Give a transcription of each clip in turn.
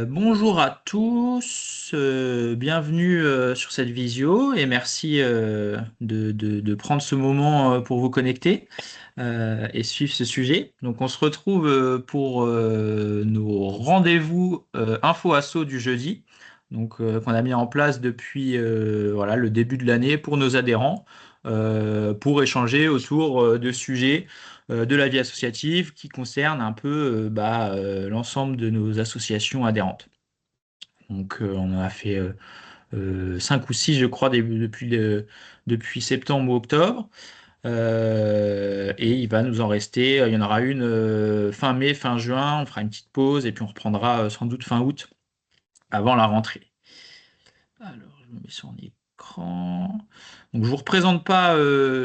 Bonjour à tous, bienvenue sur cette visio et merci de prendre ce moment pour vous connecter et suivre ce sujet. Donc on se retrouve pour nos rendez-vous info asso du jeudi, donc qu'on a mis en place depuis voilà, le début de l'année pour nos adhérents pour échanger autour de sujets de la vie associative qui concerne un peu l'ensemble de nos associations adhérentes. Donc on en a fait 5 ou 6, je crois, depuis septembre ou octobre. Et il va nous en rester, il y en aura une fin mai, fin juin, on fera une petite pause et puis on reprendra sans doute fin août avant la rentrée. Alors, je me mets sur un écran. Donc, je vous représente pas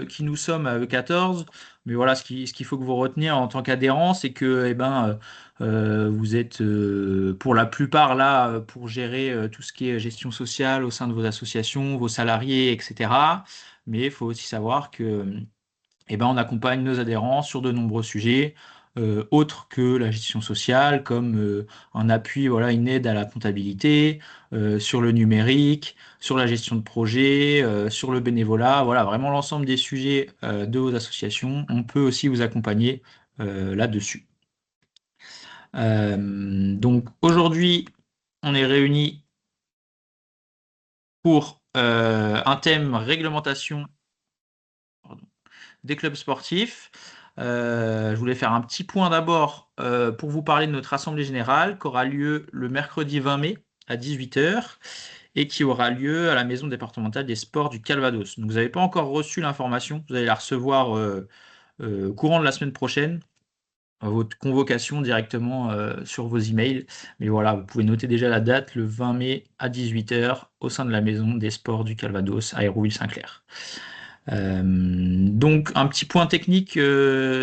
qui nous sommes à E14, mais voilà, ce qu'il faut que vous retenir en tant qu'adhérent, c'est que vous êtes pour la plupart là pour gérer tout ce qui est gestion sociale au sein de vos associations, vos salariés, etc. Mais il faut aussi savoir que on accompagne nos adhérents sur de nombreux sujets, autres que la gestion sociale, comme un appui, voilà, une aide à la comptabilité, sur le numérique, sur la gestion de projet, sur le bénévolat, voilà, vraiment l'ensemble des sujets de vos associations. On peut aussi vous accompagner là-dessus. Donc aujourd'hui, on est réunis pour un thème réglementation des clubs sportifs. Je voulais faire un petit point d'abord pour vous parler de notre assemblée générale qui aura lieu le mercredi 20 mai à 18h et qui aura lieu à la maison départementale des sports du Calvados. Donc vous n'avez pas encore reçu l'information, vous allez la recevoir au courant de la semaine prochaine, votre convocation directement sur vos emails. Mais voilà, vous pouvez noter déjà la date, le 20 mai à 18h au sein de la maison des sports du Calvados à Hérouville-Saint-Clair. Donc un petit point technique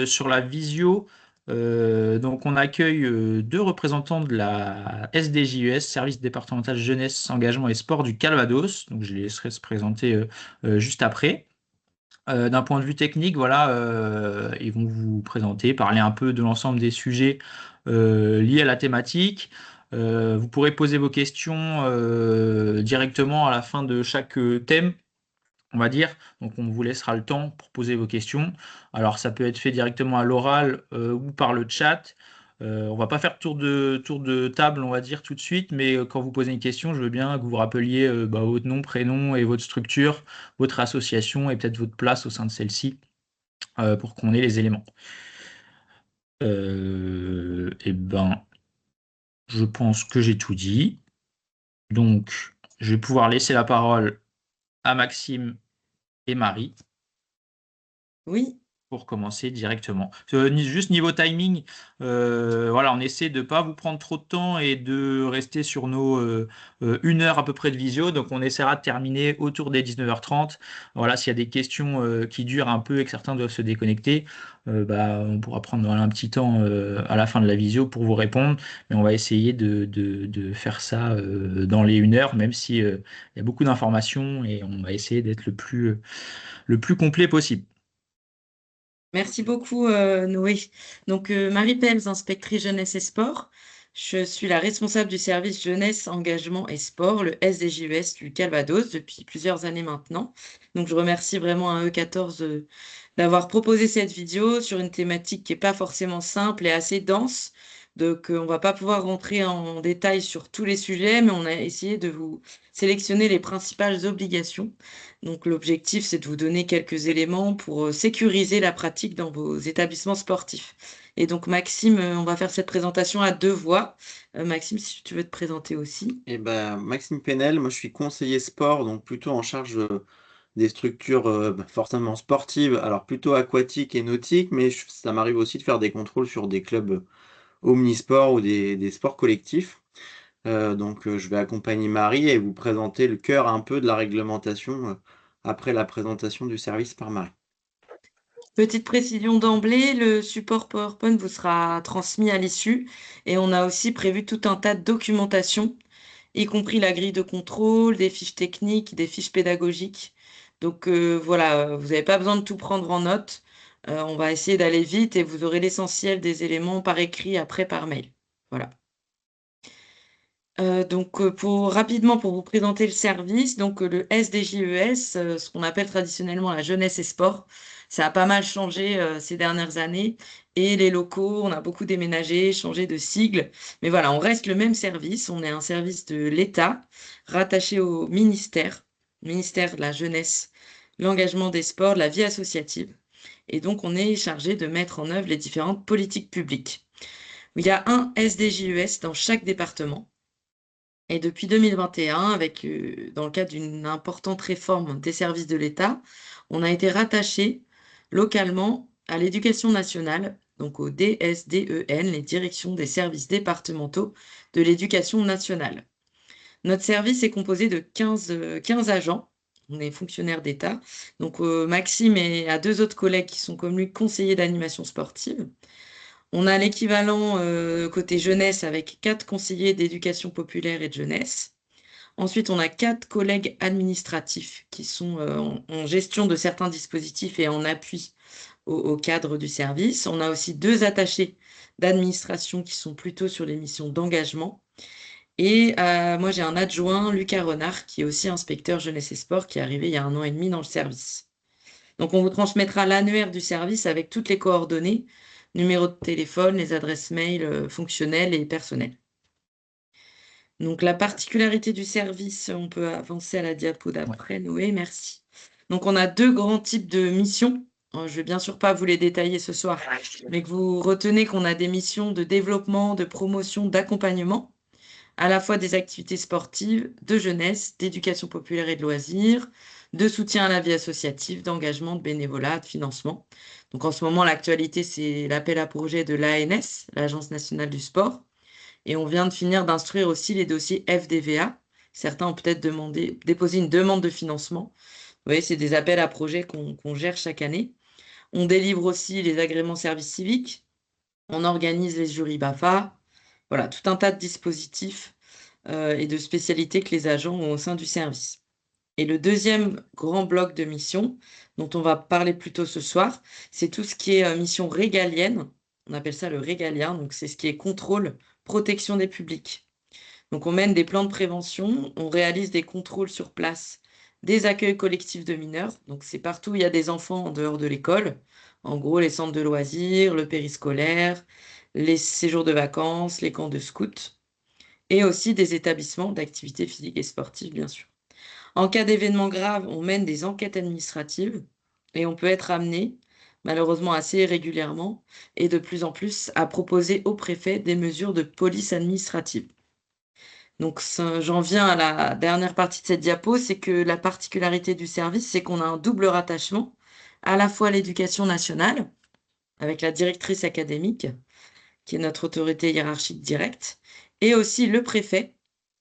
sur la visio. Donc on accueille deux représentants de la SDJES, Service départemental jeunesse, engagement et sport du Calvados. Donc je les laisserai se présenter juste après. D'un point de vue technique, voilà, ils vont vous présenter, parler un peu de l'ensemble des sujets liés à la thématique. Vous pourrez poser vos questions directement à la fin de chaque thème, on va dire. Donc on vous laissera le temps pour poser vos questions. Alors ça peut être fait directement à l'oral ou par le chat. On va pas faire tour de table, on va dire tout de suite, mais quand vous posez une question, je veux bien que vous vous rappeliez votre nom, prénom et votre structure, votre association et peut-être votre place au sein de celle-ci pour qu'on ait les éléments. Et ben, je pense que j'ai tout dit. Donc, je vais pouvoir laisser la parole à Maxime et Marie Oui, pour commencer directement. Juste niveau timing, voilà, on essaie de ne pas vous prendre trop de temps et de rester sur nos 1 heure à peu près de visio. Donc on essaiera de terminer autour des 19h30. Voilà, s'il y a des questions qui durent un peu et que certains doivent se déconnecter, on pourra prendre voilà, un petit temps à la fin de la visio pour vous répondre. Mais on va essayer de faire ça dans les 1 heure, même si il y a beaucoup d'informations et on va essayer d'être le plus complet possible. merci beaucoup Noé. Donc Marie Pelz, inspectrice jeunesse et sport. Je suis la responsable du service jeunesse, engagement et sport, le SDJES du Calvados, depuis plusieurs années maintenant. Donc je remercie vraiment à E14 d'avoir proposé cette vidéo sur une thématique qui n'est pas forcément simple et assez dense. Donc on va pas pouvoir rentrer en détail sur tous les sujets, mais on a essayé de vous sélectionner les principales obligations. Donc l'objectif, c'est de vous donner quelques éléments pour sécuriser la pratique dans vos établissements sportifs. Et donc Maxime, on va faire cette présentation à deux voix. Maxime, si tu veux te présenter aussi. Eh ben, Maxime Penel, moi je suis conseiller sport, donc plutôt en charge des structures forcément sportives, alors plutôt aquatiques et nautiques, mais ça m'arrive aussi de faire des contrôles sur des clubs omnisports ou des sports collectifs. Je vais accompagner Marie et vous présenter le cœur un peu de la réglementation après la présentation du service par Marie. Petite précision d'emblée, le support PowerPoint vous sera transmis à l'issue et on a aussi prévu tout un tas de documentation, y compris la grille de contrôle, des fiches techniques, des fiches pédagogiques. Donc voilà, vous n'avez pas besoin de tout prendre en note. On va essayer d'aller vite et vous aurez l'essentiel des éléments par écrit après par mail. Voilà. Rapidement, pour vous présenter le service, donc le SDJES, ce qu'on appelle traditionnellement la jeunesse et sport, ça a pas mal changé ces dernières années. Et les locaux, on a beaucoup déménagé, changé de sigle. Mais voilà, on reste le même service. On est un service de l'État rattaché au ministère de la Jeunesse, l'engagement des sports, de la vie associative. Et donc, on est chargé de mettre en œuvre les différentes politiques publiques. Il y a un SDJES dans chaque département. Et depuis 2021, dans le cadre d'une importante réforme des services de l'État, on a été rattaché localement à l'éducation nationale, donc au DSDEN, les directions des services départementaux de l'éducation nationale. Notre service est composé de 15 agents. On est fonctionnaire d'État. Donc Maxime a 2 autres collègues qui sont comme lui conseillers d'animation sportive. On a l'équivalent côté jeunesse avec 4 conseillers d'éducation populaire et de jeunesse. Ensuite, on a 4 collègues administratifs qui sont en gestion de certains dispositifs et en appui au cadre du service. On a aussi 2 attachés d'administration qui sont plutôt sur les missions d'engagement. Et moi, j'ai un adjoint, Lucas Renard, qui est aussi inspecteur jeunesse et sport, qui est arrivé il y a 1 an et demi dans le service. Donc, on vous transmettra l'annuaire du service avec toutes les coordonnées, numéro de téléphone, les adresses mail fonctionnelles et personnelles. Donc, la particularité du service, on peut avancer à la diapo d'après, Noé, merci. Donc, on a 2 grands types de missions. Je ne vais bien sûr pas vous les détailler ce soir, mais que vous retenez qu'on a des missions de développement, de promotion, d'accompagnement, à la fois des activités sportives, de jeunesse, d'éducation populaire et de loisirs, de soutien à la vie associative, d'engagement, de bénévolat, de financement. Donc, en ce moment, l'actualité, c'est l'appel à projet de l'ANS, l'Agence nationale du sport. Et on vient de finir d'instruire aussi les dossiers FDVA. Certains ont peut-être déposé une demande de financement. Vous voyez, c'est des appels à projets qu'on gère chaque année. On délivre aussi les agréments services civiques. On organise les jurys BAFA. Voilà, tout un tas de dispositifs et de spécialités que les agents ont au sein du service. Et le deuxième grand bloc de missions, dont on va parler plus tôt ce soir, c'est tout ce qui est mission régalienne. On appelle ça le régalien, donc c'est ce qui est contrôle, protection des publics. Donc on mène des plans de prévention, on réalise des contrôles sur place, des accueils collectifs de mineurs, donc c'est partout où il y a des enfants en dehors de l'école, en gros les centres de loisirs, le périscolaire, les séjours de vacances, les camps de scouts, et aussi des établissements d'activités physiques et sportives, bien sûr. En cas d'événement grave, on mène des enquêtes administratives et on peut être amené, malheureusement assez régulièrement, et de plus en plus, à proposer au préfet des mesures de police administrative. Donc j'en viens à la dernière partie de cette diapo, c'est que la particularité du service, c'est qu'on a un double rattachement, à la fois l'éducation nationale, avec la directrice académique, qui est notre autorité hiérarchique directe, et aussi le préfet,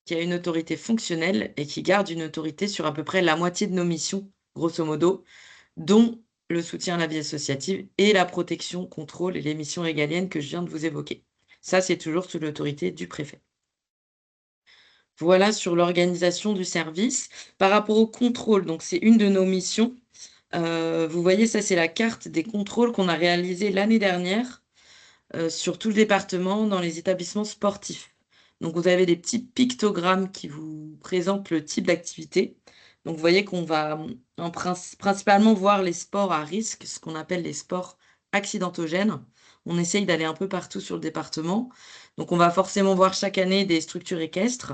qui a une autorité fonctionnelle et qui garde une autorité sur à peu près la moitié de nos missions, grosso modo, dont le soutien à la vie associative et la protection, contrôle et les missions régaliennes que je viens de vous évoquer. Ça, c'est toujours sous l'autorité du préfet. Voilà sur l'organisation du service. Par rapport au contrôle, donc c'est une de nos missions. Vous voyez, ça, c'est la carte des contrôles qu'on a réalisés l'année dernière sur tout le département dans les établissements sportifs. Donc, vous avez des petits pictogrammes qui vous présentent le type d'activité. Donc, vous voyez qu'on va principalement voir les sports à risque, ce qu'on appelle les sports accidentogènes. On essaye d'aller un peu partout sur le département. Donc, on va forcément voir chaque année des structures équestres,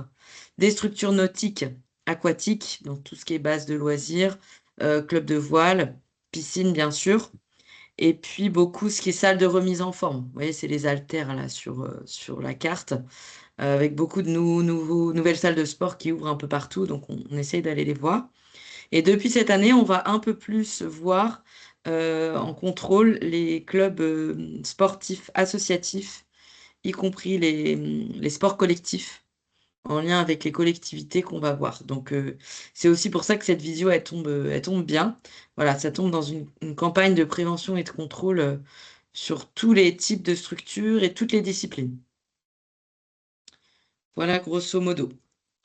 des structures nautiques, aquatiques, donc tout ce qui est base de loisirs, club de voile, piscine, bien sûr. Et puis beaucoup ce qui est salle de remise en forme. Vous voyez, c'est les haltères là sur la carte, avec beaucoup de nouvelles salles de sport qui ouvrent un peu partout, donc on essaye d'aller les voir. Et depuis cette année, on va un peu plus voir en contrôle les clubs sportifs associatifs, y compris les sports collectifs en lien avec les collectivités qu'on va voir. Donc, c'est aussi pour ça que cette visio, elle tombe bien. Voilà, ça tombe dans une campagne de prévention et de contrôle sur tous les types de structures et toutes les disciplines. Voilà, grosso modo.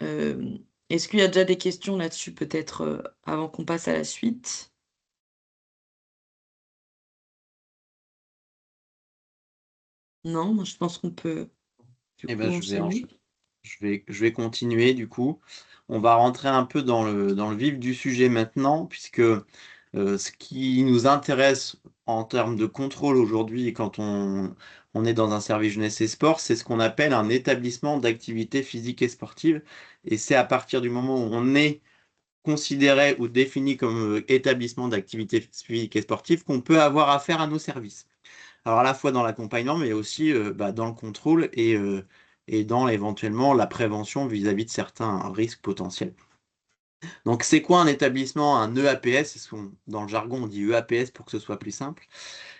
Est-ce qu'il y a déjà des questions là-dessus, peut-être, avant qu'on passe à la suite? Non, moi, je pense qu'on peut, du Eh coup, ben, je vais enchaîner. Je vais continuer du coup. On va rentrer un peu dans le vif du sujet maintenant, puisque ce qui nous intéresse en termes de contrôle aujourd'hui, quand on est dans un service jeunesse et sport, c'est ce qu'on appelle un établissement d'activité physique et sportive. Et c'est à partir du moment où on est considéré ou défini comme établissement d'activité physique et sportive qu'on peut avoir affaire à nos services. Alors à la fois dans l'accompagnement, mais aussi dans le contrôle et dans éventuellement la prévention vis-à-vis de certains risques potentiels. Donc c'est quoi un établissement, un EAPS? Dans le jargon on dit EAPS pour que ce soit plus simple.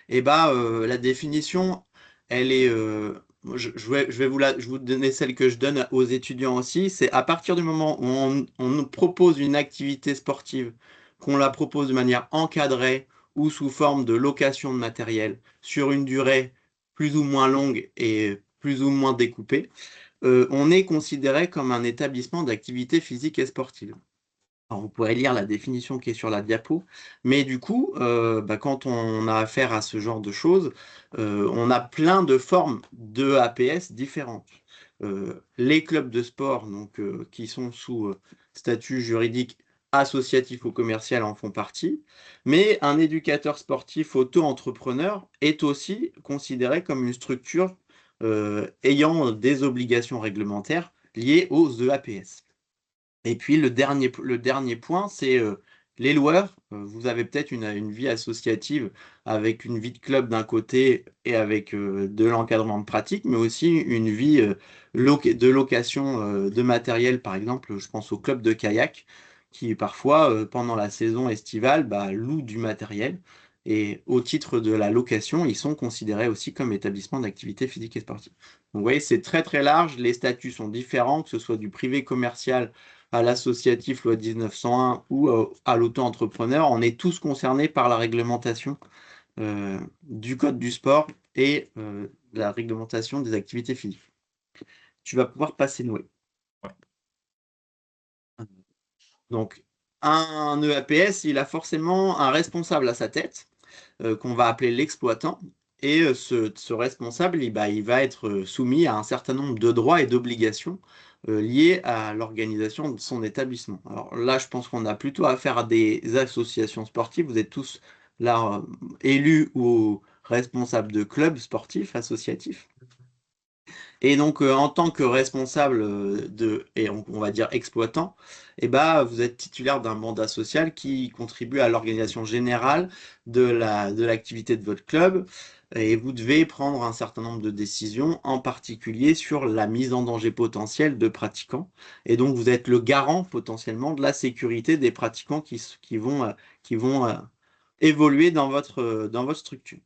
Et la définition, elle est, je vais vous donner celle que je donne aux étudiants aussi. C'est à partir du moment où on nous propose une activité sportive, qu'on la propose de manière encadrée ou sous forme de location de matériel sur une durée plus ou moins longue et plus ou moins découpée, on est considéré comme un établissement d'activité physique et sportive. Alors, vous pourrez lire la définition qui est sur la diapo, mais du coup, quand on a affaire à ce genre de choses, on a plein de formes de APS différentes. Les clubs de sport, donc, qui sont sous statut juridique associatif ou commercial en font partie, mais un éducateur sportif auto-entrepreneur est aussi considéré comme une structure ayant des obligations réglementaires liées aux EAPS. Et puis le dernier point, c'est les loueurs. Vous avez peut-être une vie associative avec une vie de club d'un côté et avec de l'encadrement de pratique, mais aussi une vie de location de matériel. Par exemple, je pense au club de kayak qui parfois, pendant la saison estivale, loue du matériel. Et au titre de la location, ils sont considérés aussi comme établissement d'activité physique et sportive. Donc, vous voyez, c'est très très large. Les statuts sont différents, que ce soit du privé commercial à l'associatif loi 1901 ou à l'auto-entrepreneur, on est tous concernés par la réglementation du code du sport et la réglementation des activités physiques. Tu vas pouvoir passer Noé. Ouais. Donc, un EAPS, il a forcément un responsable à sa tête, qu'on va appeler l'exploitant. Et ce responsable, il va être soumis à un certain nombre de droits et d'obligations liées à l'organisation de son établissement. Alors là, je pense qu'on a plutôt affaire à des associations sportives. Vous êtes tous là élus ou responsables de clubs sportifs, associatifs. Et donc, en tant que responsable et on va dire exploitant, vous êtes titulaire d'un mandat social qui contribue à l'organisation générale de l'activité de votre club et vous devez prendre un certain nombre de décisions, en particulier sur la mise en danger potentielle de pratiquants. Et donc, vous êtes le garant potentiellement de la sécurité des pratiquants qui vont évoluer dans votre structure.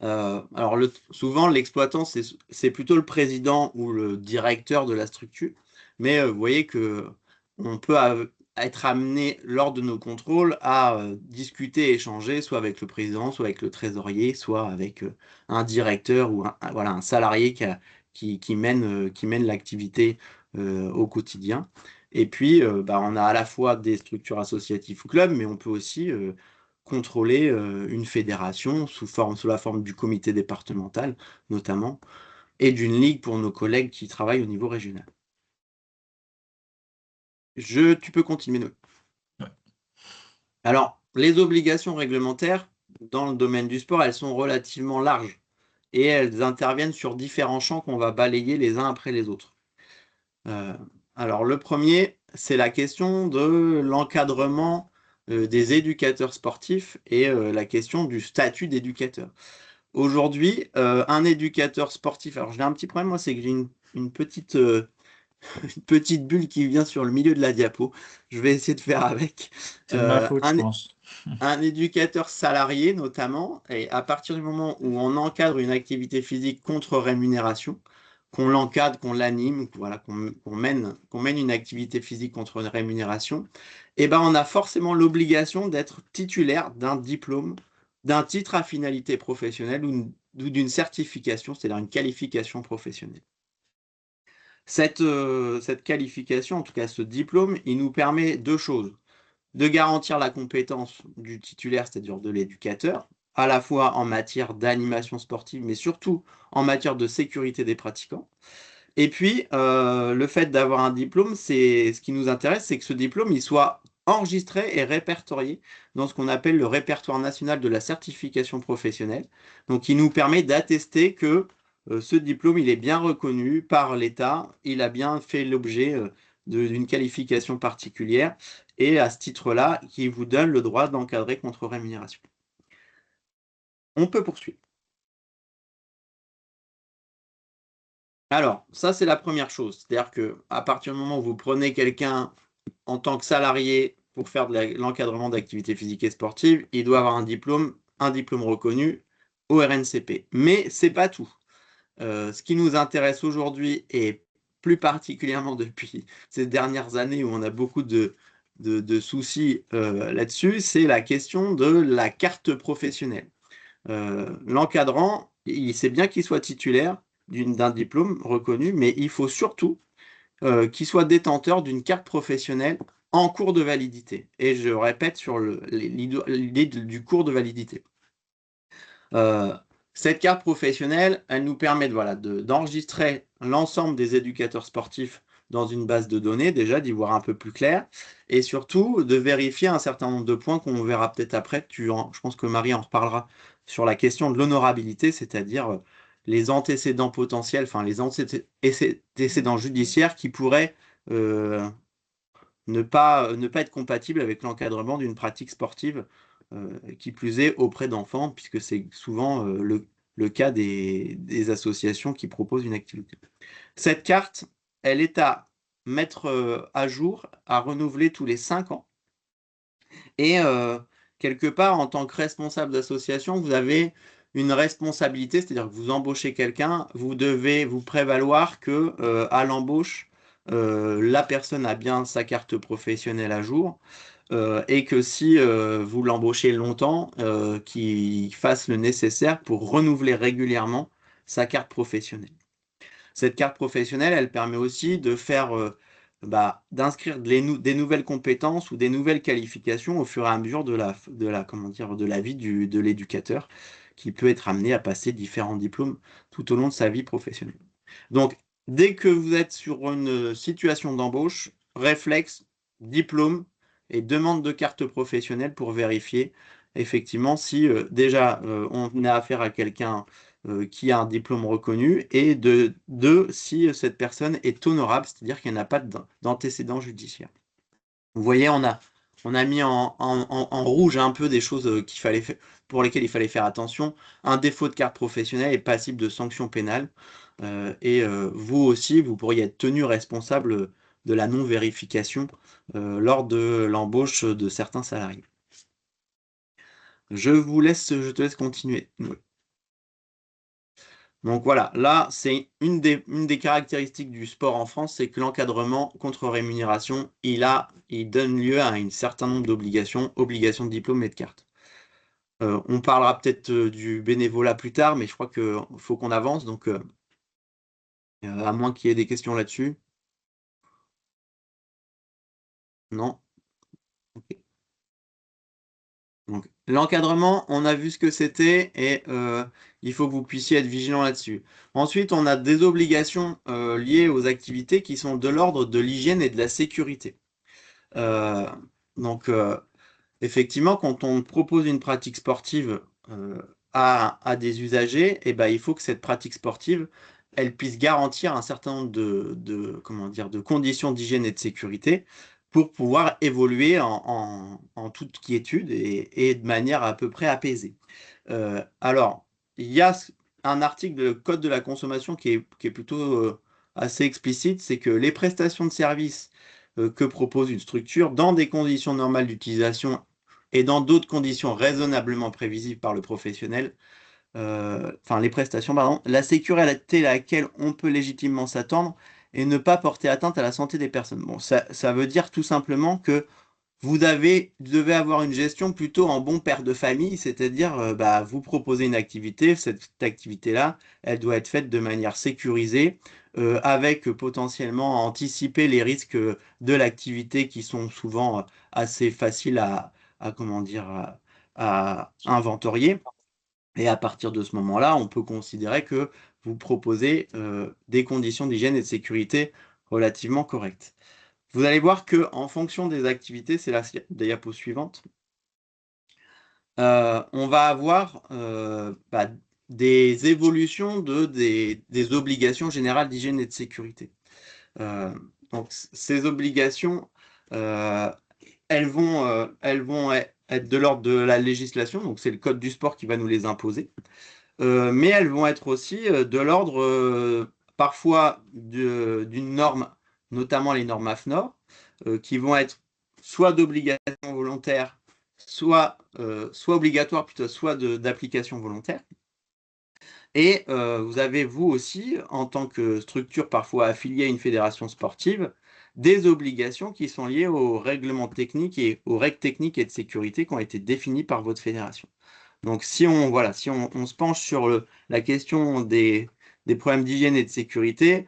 Alors souvent, l'exploitant, c'est plutôt le président ou le directeur de la structure, mais vous voyez que on peut être amené lors de nos contrôles à discuter, échanger, soit avec le président, soit avec le trésorier, soit avec un directeur ou voilà, un salarié qui mène l'activité au quotidien. Et puis, on a à la fois des structures associatives ou clubs, mais on peut aussi contrôler une fédération sous la forme du comité départemental, notamment, et d'une ligue pour nos collègues qui travaillent au niveau régional. Tu peux continuer. Ouais. Alors, les obligations réglementaires dans le domaine du sport, elles sont relativement larges et elles interviennent sur différents champs qu'on va balayer les uns après les autres. Alors, le premier, c'est la question de l'encadrement des éducateurs sportifs et la question du statut d'éducateur. Aujourd'hui, un éducateur sportif, alors j'ai un petit problème, moi, c'est que j'ai une petite, une petite bulle qui vient sur le milieu de la diapo. Je vais essayer de faire avec. C'est de ma faute, je Un, pense. un éducateur salarié, notamment, et à partir du moment où on encadre une activité physique contre rémunération, qu'on l'encadre, qu'on l'anime, voilà, qu'on mène une activité physique contre une rémunération, on a forcément l'obligation d'être titulaire d'un diplôme, d'un titre à finalité professionnelle ou d'une certification, c'est-à-dire une qualification professionnelle. Cette qualification, en tout cas ce diplôme, il nous permet deux choses: de garantir la compétence du titulaire, c'est-à-dire de l'éducateur, à la fois en matière d'animation sportive, mais surtout en matière de sécurité des pratiquants. Et puis, le fait d'avoir un diplôme, ce qui nous intéresse, c'est que ce diplôme, il soit enregistré et répertorié dans ce qu'on appelle le répertoire national de la certification professionnelle. Donc, il nous permet d'attester que ce diplôme, il est bien reconnu par l'État, il a bien fait l'objet d'une qualification particulière, et à ce titre-là, qui vous donne le droit d'encadrer contre rémunération. On peut poursuivre. Alors, ça, c'est la première chose. C'est-à-dire qu'à partir du moment où vous prenez quelqu'un en tant que salarié pour faire de l'encadrement d'activités physiques et sportives, il doit avoir un diplôme reconnu au RNCP. Mais ce n'est pas tout. Ce qui nous intéresse aujourd'hui, et plus particulièrement depuis ces dernières années où on a beaucoup de soucis là-dessus, c'est la question de la carte professionnelle. L'encadrant, il sait bien qu'il soit titulaire d'un diplôme reconnu, mais il faut surtout qu'il soit détenteur d'une carte professionnelle en cours de validité. Et je répète sur l'idée du cours de validité. Cette carte professionnelle, elle nous permet d'enregistrer l'ensemble des éducateurs sportifs dans une base de données, déjà d'y voir un peu plus clair, et surtout de vérifier un certain nombre de points qu'on verra peut-être après. Je pense que Marie en reparlera sur la question de l'honorabilité, c'est-à-dire les antécédents potentiels, enfin les antécédents judiciaires qui pourraient ne pas être compatibles avec l'encadrement d'une pratique sportive, qui plus est auprès d'enfants, puisque c'est souvent le cas des associations qui proposent une activité. Cette carte, elle est à mettre à jour, à renouveler tous les 5 ans. Et quelque part, en tant que responsable d'association, vous avez une responsabilité, c'est-à-dire que vous embauchez quelqu'un, vous devez vous prévaloir que à l'embauche, la personne a bien sa carte professionnelle à jour, et que si vous l'embauchez longtemps, qu'il fasse le nécessaire pour renouveler régulièrement sa carte professionnelle. Cette carte professionnelle, elle permet aussi de faire, d'inscrire des nouvelles compétences ou des nouvelles qualifications au fur et à mesure de la vie de l'éducateur, qui peut être amené à passer différents diplômes tout au long de sa vie professionnelle. Donc, dès que vous êtes sur une situation d'embauche, réflexe, diplôme et demande de carte professionnelle pour vérifier effectivement si déjà on a affaire à quelqu'un qui a un diplôme reconnu, et deux, si cette personne est honorable, c'est-à-dire qu'elle n'a pas d'antécédent judiciaire. Vous voyez, on a mis en rouge un peu des choses pour lesquelles il fallait faire attention. Un défaut de carte professionnelle est passible de sanctions pénales. Et vous aussi, vous pourriez être tenu responsable de la non-vérification lors de l'embauche de certains salariés. Je te laisse continuer. Oui. Donc voilà, là, c'est une des caractéristiques du sport en France, c'est que l'encadrement contre rémunération, il donne lieu à un certain nombre d'obligations, obligations de diplôme et de carte. On parlera peut-être du bénévolat plus tard, mais je crois qu'il faut qu'on avance, donc à moins qu'il y ait des questions là-dessus. Non? Ok. Donc, l'encadrement, on a vu ce que c'était, et il faut que vous puissiez être vigilant là-dessus. Ensuite, on a des obligations liées aux activités qui sont de l'ordre de l'hygiène et de la sécurité. Donc, effectivement, quand on propose une pratique sportive à des usagers, eh ben, il faut que cette pratique sportive, elle puisse garantir un certain nombre de conditions d'hygiène et de sécurité pour pouvoir évoluer en toute quiétude et de manière à peu près apaisée. Alors, il y a un article du Code de la consommation qui est plutôt assez explicite, c'est que les prestations de services que propose une structure dans des conditions normales d'utilisation et dans d'autres conditions raisonnablement prévisibles par le professionnel, les prestations, pardon, la sécurité à laquelle on peut légitimement s'attendre et ne pas porter atteinte à la santé des personnes. Bon, ça veut dire tout simplement que vous devez avoir une gestion plutôt en bon père de famille, c'est-à-dire vous proposez une activité, cette activité-là, elle doit être faite de manière sécurisée, avec potentiellement anticiper les risques de l'activité qui sont souvent assez faciles à inventorier. Et à partir de ce moment-là, on peut considérer que vous proposer des conditions d'hygiène et de sécurité relativement correctes. Vous allez voir qu'en fonction des activités, c'est la diapo suivante, on va avoir des évolutions des obligations générales d'hygiène et de sécurité. Donc ces obligations, elles vont être de l'ordre de la législation, donc c'est le code du sport qui va nous les imposer, mais elles vont être aussi de l'ordre parfois d'une norme, notamment les normes AFNOR, qui vont être soit d'obligation volontaire, soit obligatoire plutôt, soit d'application volontaire. Et vous avez, vous aussi, en tant que structure parfois affiliée à une fédération sportive, des obligations qui sont liées aux règlements techniques et aux règles techniques et de sécurité qui ont été définies par votre fédération. Donc si on se penche sur la question des problèmes d'hygiène et de sécurité,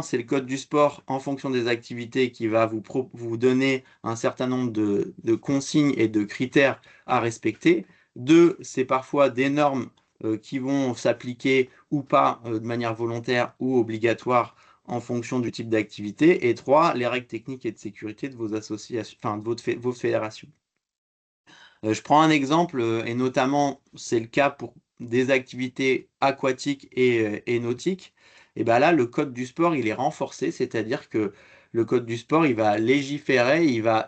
c'est le code du sport en fonction des activités qui va vous donner un certain nombre de consignes et de critères à respecter. 2, c'est parfois des normes qui vont s'appliquer ou pas de manière volontaire ou obligatoire en fonction du type d'activité. Et 3, les règles techniques et de sécurité de vos associations, enfin de vos fédérations. Je prends un exemple, et notamment c'est le cas pour des activités aquatiques et nautiques. Et bien là, le code du sport, il est renforcé, c'est-à-dire que le code du sport, il va légiférer, il va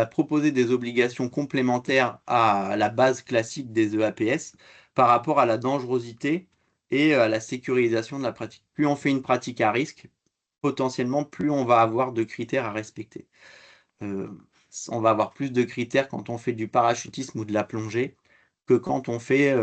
proposer des obligations complémentaires à la base classique des EAPS par rapport à la dangerosité et à la sécurisation de la pratique. Plus on fait une pratique à risque, potentiellement, plus on va avoir de critères à respecter. On va avoir plus de critères quand on fait du parachutisme ou de la plongée que quand on fait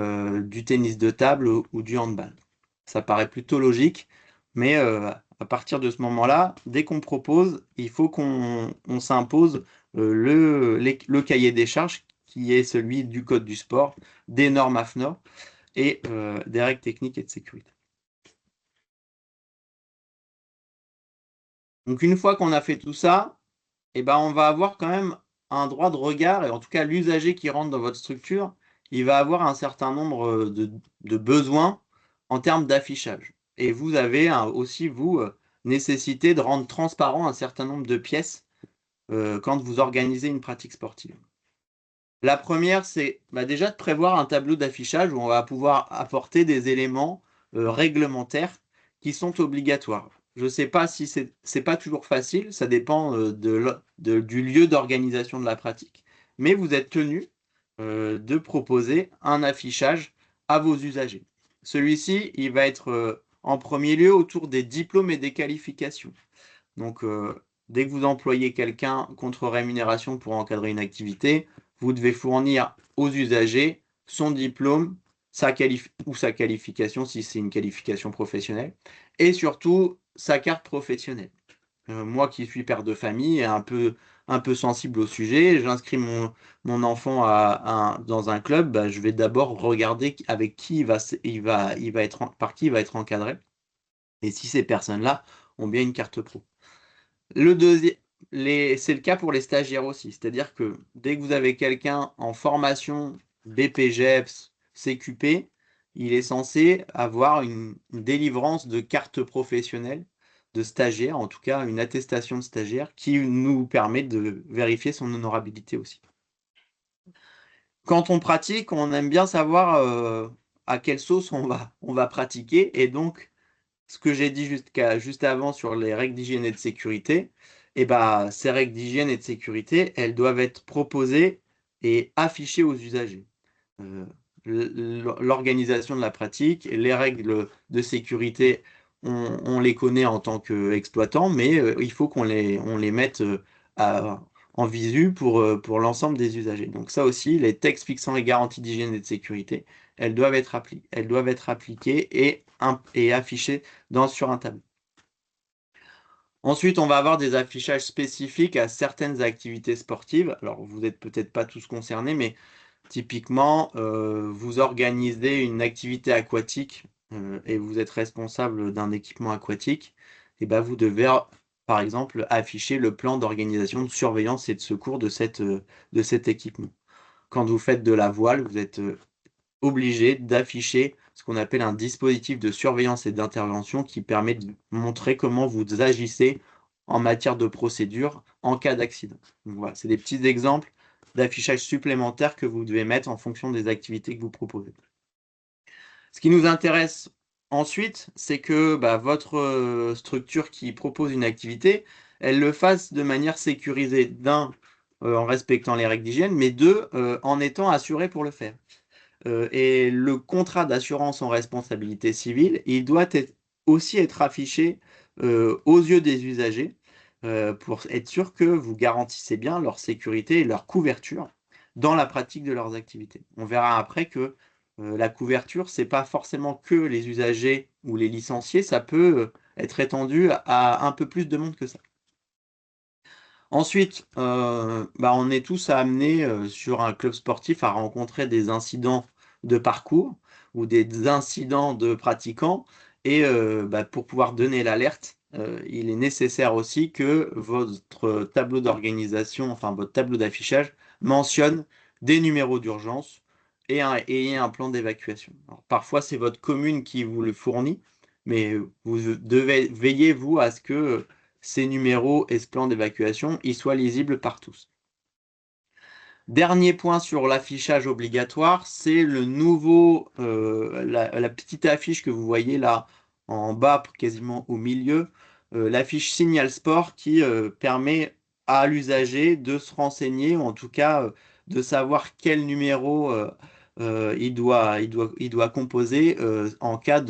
du tennis de table ou du handball. Ça paraît plutôt logique, mais à partir de ce moment-là, dès qu'on propose, il faut qu'on s'impose le cahier des charges qui est celui du code du sport, des normes AFNOR et des règles techniques et de sécurité. Donc une fois qu'on a fait tout ça, eh ben, on va avoir quand même un droit de regard, et en tout cas l'usager qui rentre dans votre structure, il va avoir un certain nombre de besoins en termes d'affichage. Et vous avez aussi, vous, nécessité de rendre transparent un certain nombre de pièces quand vous organisez une pratique sportive. La première, c'est déjà de prévoir un tableau d'affichage où on va pouvoir apporter des éléments réglementaires qui sont obligatoires. Je ne sais pas si c'est pas toujours facile, ça dépend du lieu d'organisation de la pratique, mais vous êtes tenu de proposer un affichage à vos usagers. Celui-ci, il va être en premier lieu autour des diplômes et des qualifications. Donc, dès que vous employez quelqu'un contre rémunération pour encadrer une activité, vous devez fournir aux usagers son diplôme, sa qualification si c'est une qualification professionnelle, et surtout sa carte professionnelle. Moi qui suis père de famille et un peu sensible au sujet, j'inscris mon enfant dans un club, je vais d'abord regarder avec qui par qui il va être encadré, et si ces personnes-là ont bien une carte pro. C'est le cas pour les stagiaires aussi, c'est-à-dire que dès que vous avez quelqu'un en formation BPGEPS, CQP, il est censé avoir une délivrance de carte professionnelle de stagiaire, en tout cas une attestation de stagiaire qui nous permet de vérifier son honorabilité aussi. Quand on pratique, on aime bien savoir à quelle sauce on va pratiquer, et donc ce que j'ai dit juste avant sur les règles d'hygiène et de sécurité, ces règles d'hygiène et de sécurité, elles doivent être proposées et affichées aux usagers. L'organisation de la pratique, les règles de sécurité, on les connaît en tant qu'exploitant, mais il faut qu'on les mette en visu pour l'ensemble des usagers. Donc ça aussi, les textes fixant les garanties d'hygiène et de sécurité, elles doivent être appliquées et affichées sur un tableau. Ensuite, on va avoir des affichages spécifiques à certaines activités sportives. Alors, vous n'êtes peut-être pas tous concernés, mais typiquement, vous organisez une activité aquatique et vous êtes responsable d'un équipement aquatique, et vous devez, par exemple, afficher le plan d'organisation de surveillance et de secours de cet équipement. Quand vous faites de la voile, vous êtes obligé d'afficher ce qu'on appelle un dispositif de surveillance et d'intervention qui permet de montrer comment vous agissez en matière de procédure en cas d'accident. Donc voilà, c'est des petits exemples d'affichage supplémentaires que vous devez mettre en fonction des activités que vous proposez. Ce qui nous intéresse ensuite, c'est que votre structure qui propose une activité, elle le fasse de manière sécurisée, d'un, en respectant les règles d'hygiène, mais deux, en étant assurée pour le faire. Et le contrat d'assurance en responsabilité civile, il doit aussi être affiché aux yeux des usagers pour être sûr que vous garantissez bien leur sécurité et leur couverture dans la pratique de leurs activités. On verra après que la couverture, c'est pas forcément que les usagers ou les licenciés, ça peut être étendu à un peu plus de monde que ça. Ensuite, on est tous amenés sur un club sportif à rencontrer des incidents de parcours ou des incidents de pratiquants et pour pouvoir donner l'alerte, il est nécessaire aussi que votre tableau d'organisation, enfin votre tableau d'affichage mentionne des numéros d'urgence et un plan d'évacuation. Alors, parfois, c'est votre commune qui vous le fournit, mais vous devez veiller, vous, à ce que ces numéros et ce plan d'évacuation, ils soient lisibles par tous. Dernier point sur l'affichage obligatoire, c'est le nouveau, la petite affiche que vous voyez là en bas, quasiment au milieu, l'affiche Signal Sport qui permet à l'usager de se renseigner, ou en tout cas de savoir quel numéro il doit composer en cas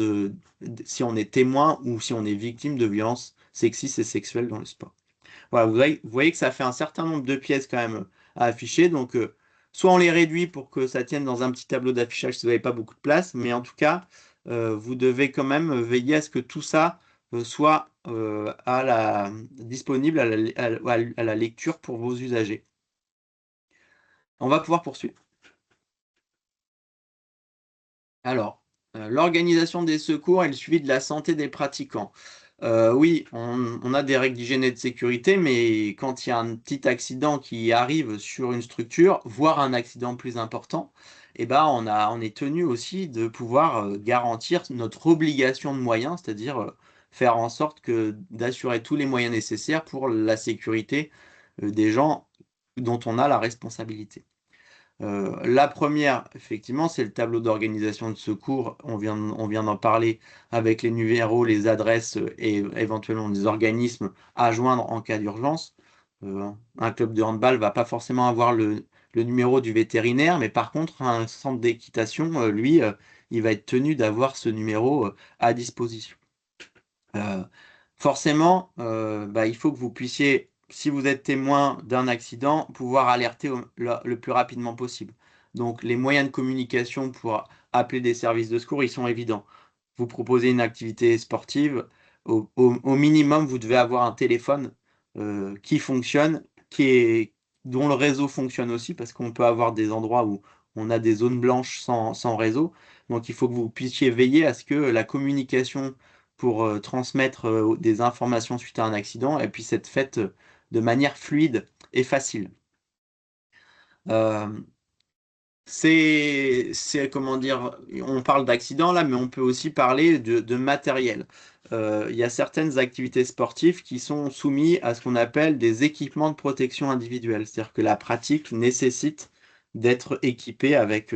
si on est témoin ou si on est victime de violences sexistes et sexuelles dans le sport. Voilà, vous voyez que ça fait un certain nombre de pièces quand même à afficher. Donc, soit on les réduit pour que ça tienne dans un petit tableau d'affichage si vous n'avez pas beaucoup de place, mais en tout cas, vous devez quand même veiller à ce que tout ça soit disponible à la lecture pour vos usagers. On va pouvoir poursuivre. Alors, l'organisation des secours et le suivi de la santé des pratiquants. Oui, on a des règles d'hygiène et de sécurité, mais quand il y a un petit accident qui arrive sur une structure, voire un accident plus important, on est tenu aussi de pouvoir garantir notre obligation de moyens, c'est-à-dire faire en sorte d'assurer tous les moyens nécessaires pour la sécurité des gens dont on a la responsabilité. La première, effectivement, c'est le tableau d'organisation de secours. On vient d'en parler avec les numéros, les adresses et éventuellement des organismes à joindre en cas d'urgence. Un club de handball va pas forcément avoir le numéro du vétérinaire, mais par contre, un centre d'équitation, lui, il va être tenu d'avoir ce numéro à disposition. Forcément, il faut que vous puissiez, si vous êtes témoin d'un accident, pouvoir alerter le plus rapidement possible. Donc les moyens de communication pour appeler des services de secours, ils sont évidents. Vous proposez une activité sportive, au minimum, vous devez avoir un téléphone qui fonctionne, dont le réseau fonctionne aussi, parce qu'on peut avoir des endroits où on a des zones blanches sans réseau. Donc il faut que vous puissiez veiller à ce que la communication pour transmettre des informations suite à un accident et puisse être faite de manière fluide et facile. Comment dire, on parle d'accident là, mais on peut aussi parler de matériel. Il y a certaines activités sportives qui sont soumises à ce qu'on appelle des équipements de protection individuelle. C'est-à-dire que la pratique nécessite d'être équipé avec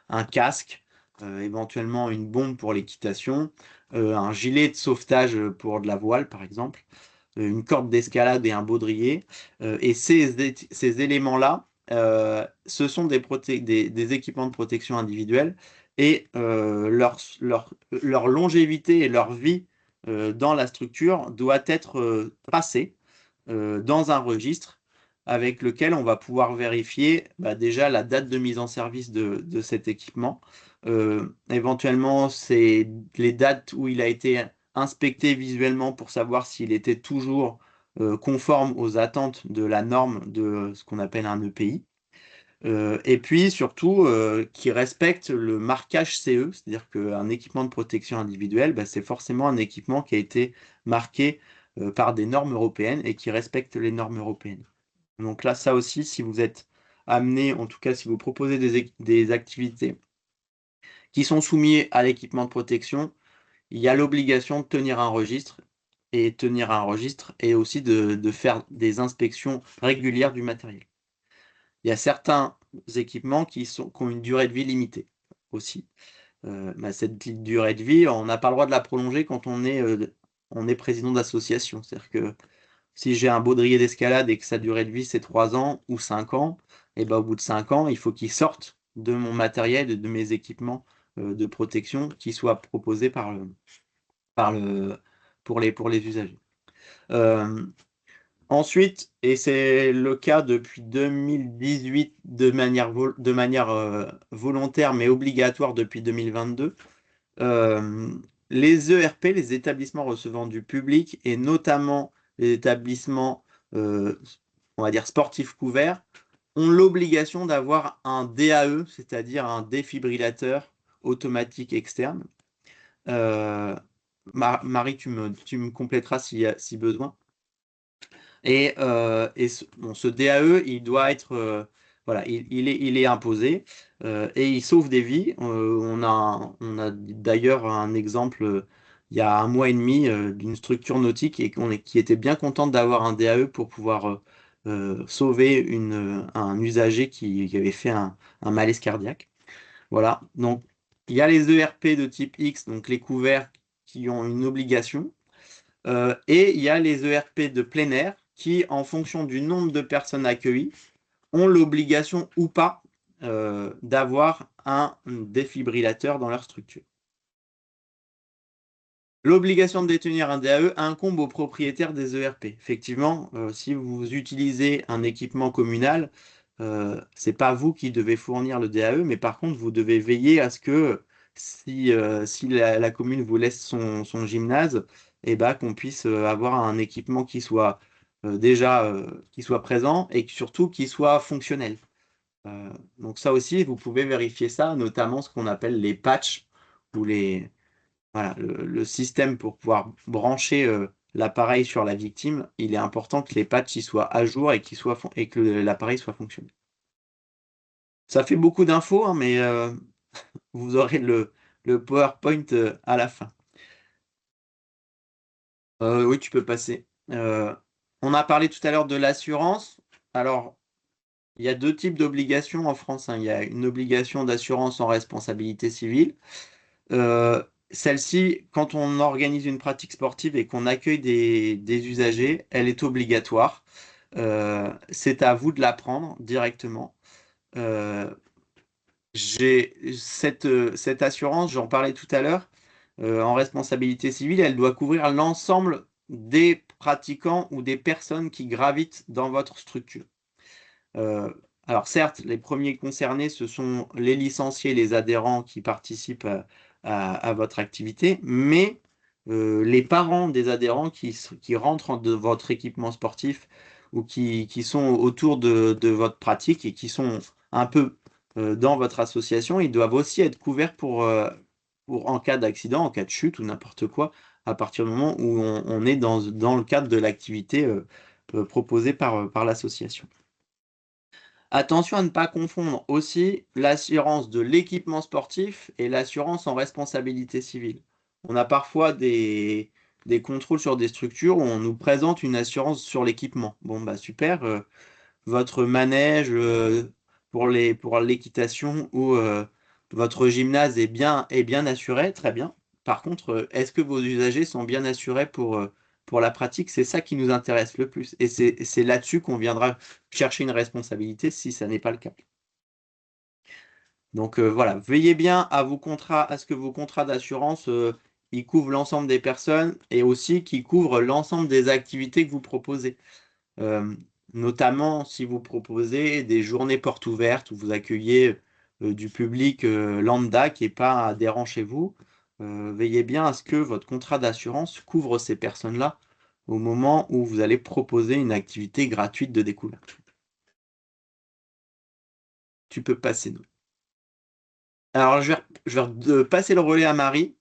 un casque, éventuellement une bombe pour l'équitation, un gilet de sauvetage pour de la voile par exemple, une corde d'escalade et un baudrier. Et ces éléments-là, ce sont des équipements de protection individuelle et leur longévité et leur vie dans la structure doit être tracée dans un registre avec lequel on va pouvoir vérifier déjà la date de mise en service de cet équipement. Éventuellement, c'est les dates où il a été inspecté visuellement pour savoir s'il était toujours conforme aux attentes de la norme de ce qu'on appelle un EPI. Et puis surtout, qui respecte le marquage CE, c'est-à-dire qu'un équipement de protection individuelle, c'est forcément un équipement qui a été marqué par des normes européennes et qui respecte les normes européennes. Donc là, ça aussi, si vous êtes amené, en tout cas si vous proposez des activités qui sont soumis à l'équipement de protection, il y a l'obligation de tenir un registre et aussi de faire des inspections régulières du matériel. Il y a certains équipements qui ont une durée de vie limitée aussi. Cette durée de vie, on n'a pas le droit de la prolonger quand on est président d'association. C'est-à-dire que si j'ai un baudrier d'escalade et que sa durée de vie c'est 3 ans ou 5 ans, et ben, au bout de 5 ans, il faut qu'il sorte de mon matériel et de mes équipements de protection qui soient proposés pour les usagers. Ensuite, et c'est le cas depuis 2018 de manière volontaire mais obligatoire depuis 2022, les ERP, les établissements recevant du public et notamment les établissements, on va dire sportifs couverts, ont l'obligation d'avoir un DAE, c'est-à-dire un défibrillateur automatique externe. Marie, tu me compléteras si besoin. Et ce DAE, il doit être, voilà, il est imposé et il sauve des vies. On a d'ailleurs un exemple il y a 1 mois et demi d'une structure nautique qui était bien contente d'avoir un DAE pour pouvoir sauver un usager qui avait fait un malaise cardiaque. Voilà, donc il y a les ERP de type X, donc les couverts qui ont une obligation. Et il y a les ERP de plein air qui, en fonction du nombre de personnes accueillies, ont l'obligation ou pas d'avoir un défibrillateur dans leur structure. L'obligation de détenir un DAE incombe aux propriétaires des ERP. Effectivement, si vous utilisez un équipement communal, c'est pas vous qui devez fournir le DAE, mais par contre, vous devez veiller à ce que si la commune vous laisse son gymnase, eh ben, qu'on puisse avoir un équipement qui soit qui soit présent et surtout qui soit fonctionnel. Donc ça aussi, vous pouvez vérifier ça, notamment ce qu'on appelle les patchs ou voilà, le système pour pouvoir brancher l'appareil sur la victime. Il est important que les patchs soient à jour et que l'appareil soit fonctionnel. Ça fait beaucoup d'infos, hein, mais vous aurez le PowerPoint à la fin. Oui, tu peux passer. On a parlé tout à l'heure de l'assurance. Alors, il y a 2 types d'obligations en France, hein. Il y a une obligation d'assurance en responsabilité civile. Celle-ci, quand on organise une pratique sportive et qu'on accueille des usagers, elle est obligatoire. C'est à vous de la prendre directement. J'ai cette assurance, j'en parlais tout à l'heure, en responsabilité civile, elle doit couvrir l'ensemble des pratiquants ou des personnes qui gravitent dans votre structure. Alors certes, les premiers concernés, ce sont les licenciés, les adhérents qui participent à votre activité, mais les parents des adhérents qui rentrent de votre équipement sportif ou qui sont autour de votre pratique et qui sont un peu dans votre association, ils doivent aussi être couverts pour en cas d'accident, en cas de chute ou n'importe quoi, à partir du moment où on est dans le cadre de l'activité proposée par l'association. Attention à ne pas confondre aussi l'assurance de l'équipement sportif et l'assurance en responsabilité civile. On a parfois des contrôles sur des structures où on nous présente une assurance sur l'équipement. Bon, bah super, votre manège pour l'équitation ou votre gymnase est bien assuré, très bien. Par contre, est-ce que vos usagers sont bien assurés pour la pratique? C'est ça qui nous intéresse le plus. Et c'est là-dessus qu'on viendra chercher une responsabilité si ça n'est pas le cas. Donc voilà, veillez bien à ce que vos contrats d'assurance ils couvrent l'ensemble des personnes et aussi qu'ils couvrent l'ensemble des activités que vous proposez. Notamment si vous proposez des journées portes ouvertes où vous accueillez du public lambda qui n'est pas adhérent chez vous, veillez bien à ce que votre contrat d'assurance couvre ces personnes-là au moment où vous allez proposer une activité gratuite de découverte. Tu peux passer. Alors, je vais passer le relais à Marie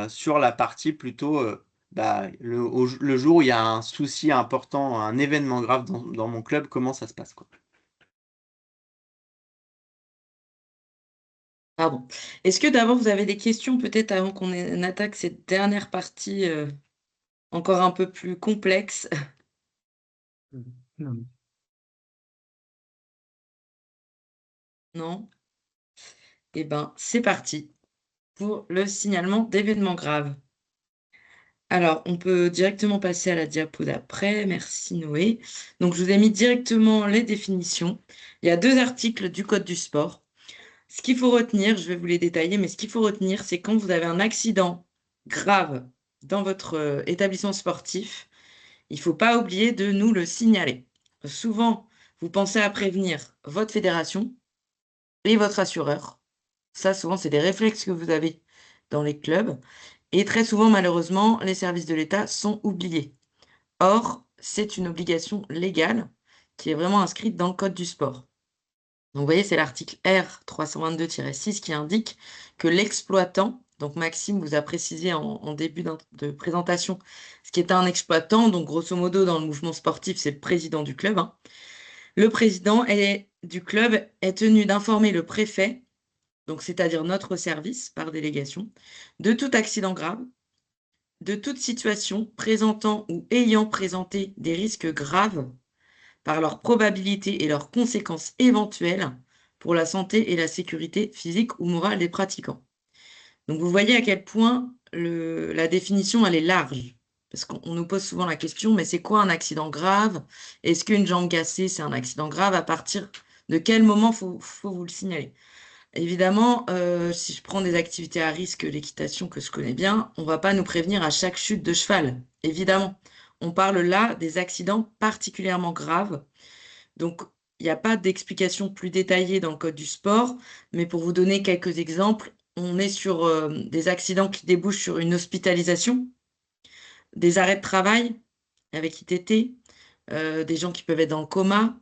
sur la partie plutôt le jour où il y a un souci important, un événement grave dans mon club, comment ça se passe, quoi. Pardon. Est-ce que d'abord vous avez des questions peut-être avant qu'on attaque cette dernière partie encore un peu plus complexe? Non. Non? Eh ben, c'est parti pour le signalement d'événements graves. Alors, on peut directement passer à la diapo d'après. Merci Noé. Donc, je vous ai mis directement les définitions. Il y a 2 articles du Code du sport. Ce qu'il faut retenir, je vais vous les détailler, mais ce qu'il faut retenir, c'est quand vous avez un accident grave dans votre établissement sportif, il ne faut pas oublier de nous le signaler. Souvent, vous pensez à prévenir votre fédération et votre assureur. Ça, souvent, c'est des réflexes que vous avez dans les clubs. Et très souvent, malheureusement, les services de l'État sont oubliés. Or, c'est une obligation légale qui est vraiment inscrite dans le Code du sport. Donc, vous voyez, c'est l'article R322-6 qui indique que l'exploitant, donc Maxime vous a précisé en début de présentation ce qui est un exploitant, donc grosso modo dans le mouvement sportif, c'est le président du club, hein. Le président du club est tenu d'informer le préfet, donc c'est-à-dire notre service par délégation, de tout accident grave, de toute situation présentant ou ayant présenté des risques graves par leur probabilité et leurs conséquences éventuelles pour la santé et la sécurité physique ou morale des pratiquants. Donc vous voyez à quel point la définition elle est large. Parce qu'on nous pose souvent la question, mais c'est quoi un accident grave? Est-ce qu'une jambe cassée, c'est un accident grave? À partir de quel moment faut vous le signaler? Évidemment, si je prends des activités à risque, l'équitation que je connais bien, on va pas nous prévenir à chaque chute de cheval, évidemment. On parle là des accidents particulièrement graves. Donc, il n'y a pas d'explication plus détaillée dans le code du sport, mais pour vous donner quelques exemples, on est sur des accidents qui débouchent sur une hospitalisation, des arrêts de travail avec ITT, des gens qui peuvent être dans le coma,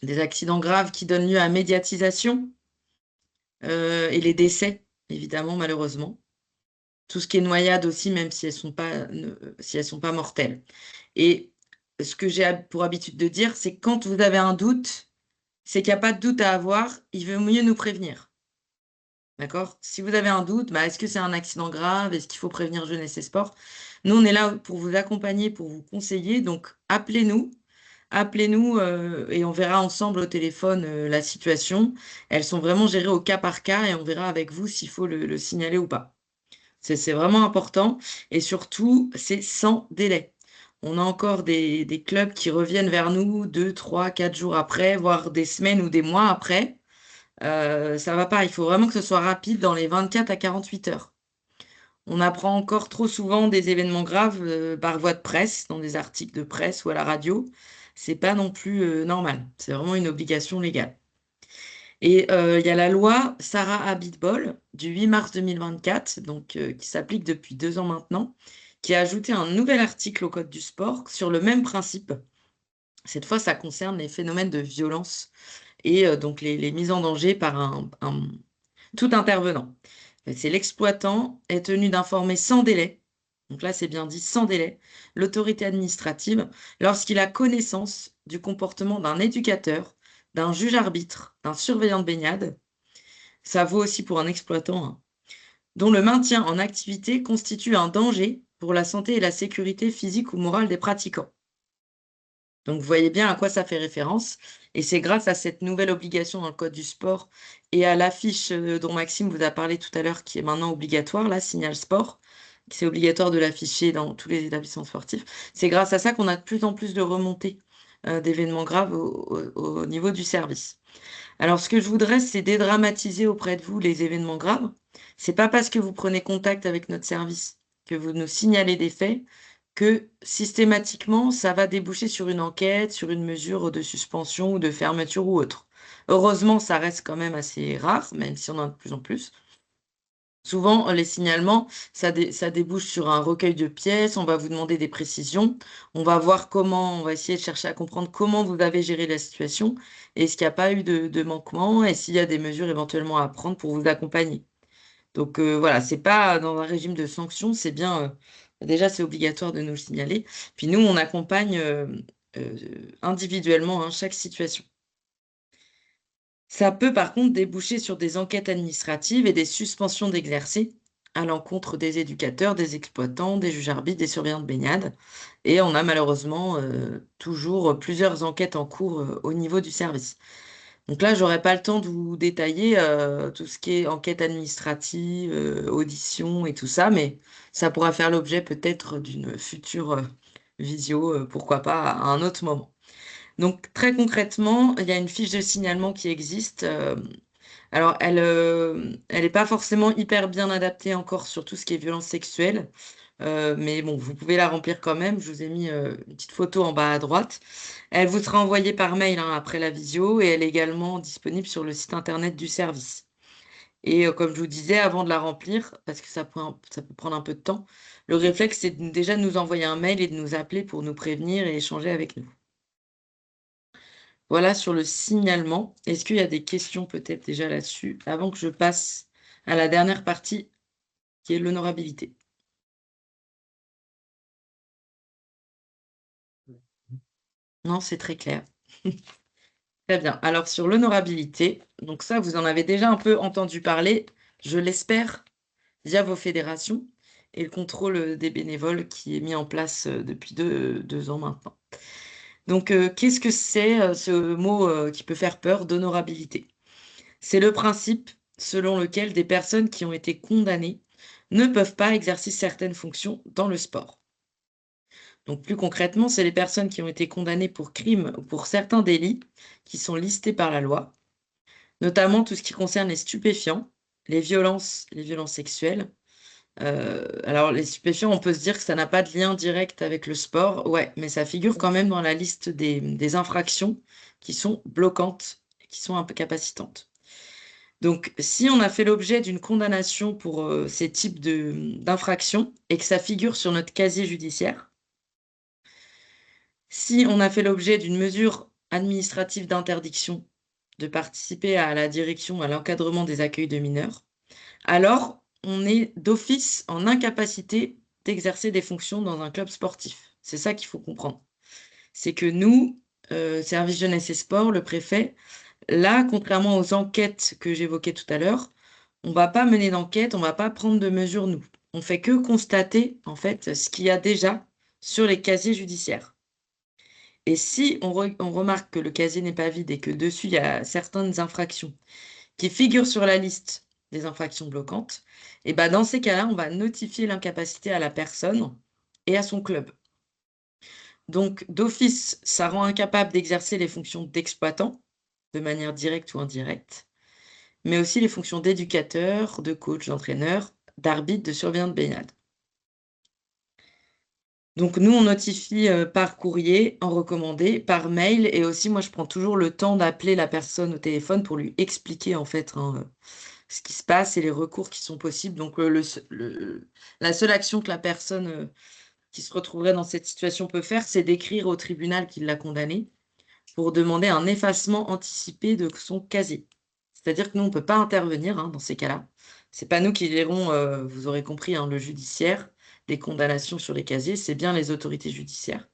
des accidents graves qui donnent lieu à médiatisation, et les décès, évidemment, malheureusement. Tout ce qui est noyade aussi, même si elles sont pas mortelles. Et ce que j'ai pour habitude de dire, c'est que quand vous avez un doute, c'est qu'il n'y a pas de doute à avoir, il vaut mieux nous prévenir. D'accord? Si vous avez un doute, est-ce que c'est un accident grave? Est-ce qu'il faut prévenir Jeunesse et Sport? Nous, on est là pour vous accompagner, pour vous conseiller. Donc, appelez-nous. Appelez-nous et on verra ensemble au téléphone la situation. Elles sont vraiment gérées au cas par cas et on verra avec vous s'il faut le signaler ou pas. C'est vraiment important et surtout, c'est sans délai. On a encore des clubs qui reviennent vers nous 2, 3, 4 jours après, voire des semaines ou des mois après. Ça va pas, il faut vraiment que ce soit rapide dans les 24 à 48 heures. On apprend encore trop souvent des événements graves par voie de presse, dans des articles de presse ou à la radio. C'est pas non plus normal. C'est vraiment une obligation légale. Et il y a la loi Sarah Abitbol du 8 mars 2024, donc, qui s'applique depuis 2 ans maintenant, qui a ajouté un nouvel article au Code du sport sur le même principe. Cette fois, ça concerne les phénomènes de violence et donc les mises en danger par tout intervenant. C'est l'exploitant est tenu d'informer sans délai, donc là c'est bien dit sans délai, l'autorité administrative lorsqu'il a connaissance du comportement d'un éducateur, d'un juge arbitre, d'un surveillant de baignade, ça vaut aussi pour un exploitant, hein, dont le maintien en activité constitue un danger pour la santé et la sécurité physique ou morale des pratiquants. Donc vous voyez bien à quoi ça fait référence et c'est grâce à cette nouvelle obligation dans le code du sport et à l'affiche, dont Maxime vous a parlé tout à l'heure qui est maintenant obligatoire, là, Signal Sport, c'est obligatoire de l'afficher dans tous les établissements sportifs. C'est grâce à ça qu'on a de plus en plus de remontées, d'événements graves au niveau du service. Alors ce que je voudrais, c'est dédramatiser auprès de vous les événements graves. C'est pas parce que vous prenez contact avec notre service, que vous nous signalez des faits, que systématiquement, ça va déboucher sur une enquête, sur une mesure de suspension ou de fermeture ou autre. Heureusement, ça reste quand même assez rare, même si on en a de plus en plus. Souvent, les signalements, ça débouche sur un recueil de pièces, on va vous demander des précisions, on va voir on va essayer de chercher à comprendre comment vous avez géré la situation, et est-ce qu'il n'y a pas eu de manquement, et s'il y a des mesures éventuellement à prendre pour vous accompagner. Donc voilà, c'est pas dans un régime de sanctions, c'est bien, déjà c'est obligatoire de nous le signaler. Puis nous, on accompagne individuellement, hein, chaque situation. Ça peut par contre déboucher sur des enquêtes administratives et des suspensions d'exercer à l'encontre des éducateurs, des exploitants, des juges arbitres, des surveillants de baignade. Et on a malheureusement toujours plusieurs enquêtes en cours au niveau du service. Donc là, j'aurais pas le temps de vous détailler tout ce qui est enquête administrative, audition et tout ça, mais ça pourra faire l'objet peut-être d'une future visio, pourquoi pas à un autre moment. Donc très concrètement, il y a une fiche de signalement qui existe. Alors elle est pas forcément hyper bien adaptée encore sur tout ce qui est violence sexuelle, mais bon, vous pouvez la remplir quand même. Je vous ai mis une petite photo en bas à droite. Elle vous sera envoyée par mail hein, après la visio et elle est également disponible sur le site internet du service. Et comme je vous disais, avant de la remplir, parce que ça peut prendre un peu de temps, le réflexe, c'est déjà de nous envoyer un mail et de nous appeler pour nous prévenir et échanger avec nous. Voilà sur le signalement. Est-ce qu'il y a des questions peut-être déjà là-dessus avant que je passe à la dernière partie qui est l'honorabilité? Non, c'est très clair. Très bien. Alors sur l'honorabilité, donc ça, vous en avez déjà un peu entendu parler, je l'espère, via vos fédérations et le contrôle des bénévoles qui est mis en place depuis deux ans maintenant. Donc, qu'est-ce que c'est ce mot qui peut faire peur d'honorabilité? C'est le principe selon lequel des personnes qui ont été condamnées ne peuvent pas exercer certaines fonctions dans le sport. Donc plus concrètement, c'est les personnes qui ont été condamnées pour crimes ou pour certains délits qui sont listés par la loi, notamment tout ce qui concerne les stupéfiants, les violences sexuelles. Alors les stupéfiants, on peut se dire que ça n'a pas de lien direct avec le sport, ouais, mais ça figure quand même dans la liste des infractions qui sont bloquantes, qui sont incapacitantes. Donc, si on a fait l'objet d'une condamnation pour ces types d'infractions et que ça figure sur notre casier judiciaire, si on a fait l'objet d'une mesure administrative d'interdiction de participer à la direction, à l'encadrement des accueils de mineurs, alors on est d'office en incapacité d'exercer des fonctions dans un club sportif. C'est ça qu'il faut comprendre. C'est que nous, service jeunesse et sport, le préfet, là, contrairement aux enquêtes que j'évoquais tout à l'heure, on va pas mener d'enquête, on va pas prendre de mesures, nous. On fait que constater, en fait, ce qu'il y a déjà sur les casiers judiciaires. Et si on remarque que le casier n'est pas vide et que dessus, il y a certaines infractions qui figurent sur la liste des infractions bloquantes, et ben dans ces cas-là, on va notifier l'incapacité à la personne et à son club. Donc, d'office, ça rend incapable d'exercer les fonctions d'exploitant, de manière directe ou indirecte, mais aussi les fonctions d'éducateur, de coach, d'entraîneur, d'arbitre, de surveillant de baignade. Donc nous, on notifie par courrier, en recommandé, par mail, et aussi moi, je prends toujours le temps d'appeler la personne au téléphone pour lui expliquer en fait hein, ce qui se passe et les recours qui sont possibles. Donc la seule action que la personne qui se retrouverait dans cette situation peut faire, c'est d'écrire au tribunal qui l'a condamné pour demander un effacement anticipé de son casier. C'est-à-dire que nous, on ne peut pas intervenir hein, dans ces cas-là. C'est pas nous qui gérons, vous aurez compris, hein, le judiciaire, les condamnations sur les casiers, c'est bien les autorités judiciaires.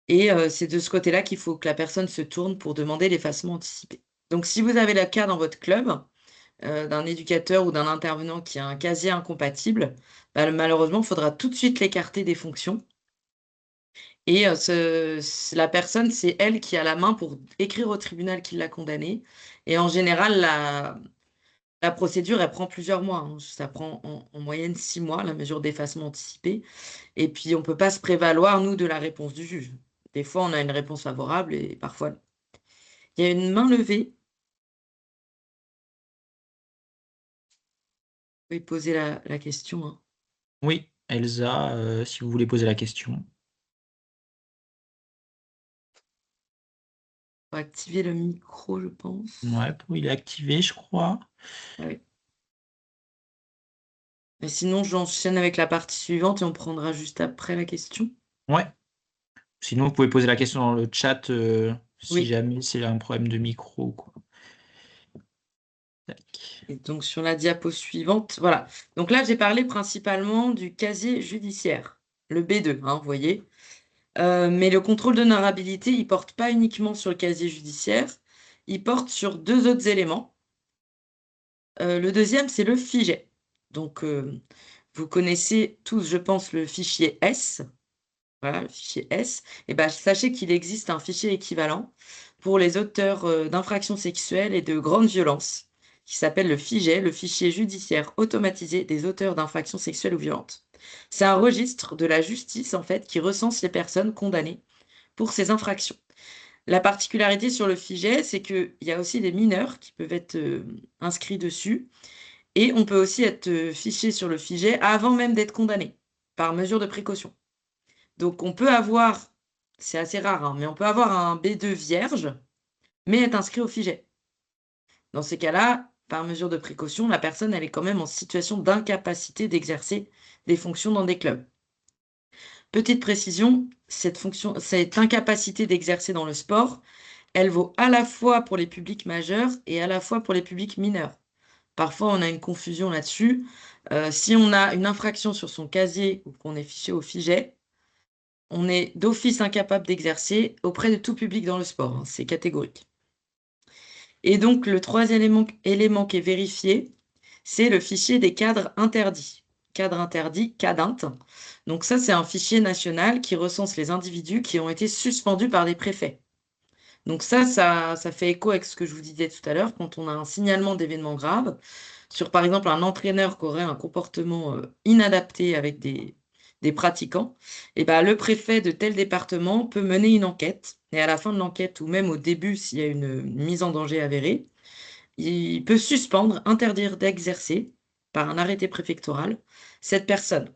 Et c'est de ce côté-là qu'il faut que la personne se tourne pour demander l'effacement anticipé. Donc si vous avez le cas dans votre club, d'un éducateur ou d'un intervenant qui a un casier incompatible, bah, malheureusement, il faudra tout de suite l'écarter des fonctions. Et la personne, c'est elle qui a la main pour écrire au tribunal qui l'a condamné. Et en général, la procédure, elle prend plusieurs mois, hein. Ça prend en moyenne 6 mois, la mesure d'effacement anticipé. Et puis, on ne peut pas se prévaloir, nous, de la réponse du juge. Des fois, on a une réponse favorable et parfois non. Il y a une main levée. Vous pouvez poser la question, hein. Oui, Elsa, si vous voulez poser la question. Faut activer le micro, je pense. Ouais, il est activé, je crois. Ah oui. Et sinon, j'enchaîne avec la partie suivante et on prendra juste après la question. Ouais. Sinon, vous pouvez poser la question dans le chat si Oui. jamais c'est un problème de micro ou quoi. Tac. Et donc, sur la diapo suivante, voilà. Donc là, j'ai parlé principalement du casier judiciaire, le B2, hein, vous voyez. Mais le contrôle d'honorabilité, il porte pas uniquement sur le casier judiciaire, il porte sur deux autres éléments. Le deuxième, c'est le figet. Donc, vous connaissez tous, je pense, le fichier S. Voilà, le fichier S. Et ben, sachez qu'il existe un fichier équivalent pour les auteurs d'infractions sexuelles et de grandes violences, qui s'appelle le FIGE, le fichier judiciaire automatisé des auteurs d'infractions sexuelles ou violentes. C'est un registre de la justice, en fait, qui recense les personnes condamnées pour ces infractions. La particularité sur le FIGE, c'est qu'il y a aussi des mineurs qui peuvent être inscrits dessus. Et on peut aussi être fiché sur le FIGE avant même d'être condamné, par mesure de précaution. Donc on peut avoir, c'est assez rare, hein, mais on peut avoir un B2 vierge, mais être inscrit au FIGE. Dans ces cas-là, par mesure de précaution, la personne, elle est quand même en situation d'incapacité d'exercer des fonctions dans des clubs. Petite précision, cette incapacité d'exercer dans le sport, elle vaut à la fois pour les publics majeurs et à la fois pour les publics mineurs. Parfois, on a une confusion là-dessus. Si on a une infraction sur son casier ou qu'on est fiché au FIGE, on est d'office incapable d'exercer auprès de tout public dans le sport, hein, c'est catégorique. Et donc, le troisième élément qui est vérifié, c'est le fichier des cadres interdits. Cadre interdit, CADINT. Donc ça, c'est un fichier national qui recense les individus qui ont été suspendus par des préfets. Donc ça fait écho avec ce que je vous disais tout à l'heure, quand on a un signalement d'événements graves, sur par exemple un entraîneur qui aurait un comportement inadapté avec des pratiquants, et ben, le préfet de tel département peut mener une enquête, et à la fin de l'enquête, ou même au début, s'il y a une mise en danger avérée, il peut suspendre, interdire d'exercer, par un arrêté préfectoral, cette personne.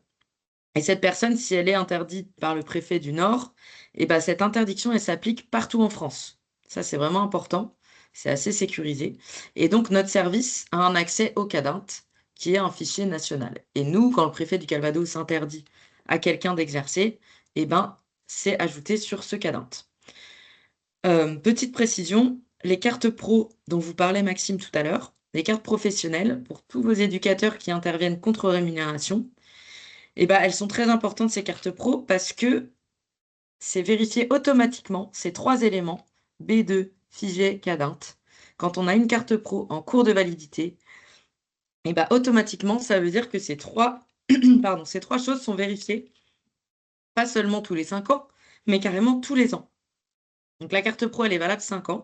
Et cette personne, si elle est interdite par le préfet du Nord, et ben, cette interdiction, elle s'applique partout en France. Ça, c'est vraiment important. C'est assez sécurisé. Et donc, notre service a un accès au CADINT, qui est un fichier national. Et nous, quand le préfet du Calvados interdit à quelqu'un d'exercer, eh ben, c'est ajouté sur ce CADINT. Petite précision, les cartes pro dont vous parlait Maxime tout à l'heure, les cartes professionnelles, pour tous vos éducateurs qui interviennent contre rémunération, eh ben, elles sont très importantes, ces cartes pro, parce que c'est vérifié automatiquement, ces trois éléments, B2, FIGE, CADINT. Quand on a une carte pro en cours de validité, eh ben, automatiquement, ça veut dire que ces trois, ces trois choses sont vérifiées, pas seulement tous les 5 ans, mais carrément tous les ans. Donc la carte pro, elle est valable 5 ans.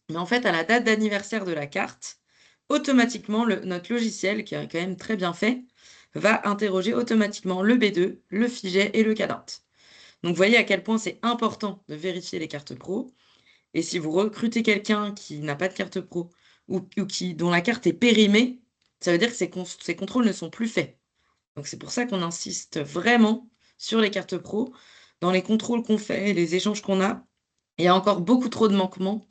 Mais en fait, à la date d'anniversaire de la carte, automatiquement, notre logiciel, qui est quand même très bien fait, va interroger automatiquement le B2, le FIGE et le CADINT. Donc, vous voyez à quel point c'est important de vérifier les cartes pro. Et si vous recrutez quelqu'un qui n'a pas de carte pro ou dont la carte est périmée, ça veut dire que ces contrôles ne sont plus faits. Donc, c'est pour ça qu'on insiste vraiment sur les cartes pro. Dans les contrôles qu'on fait et les échanges qu'on a, il y a encore beaucoup trop de manquements.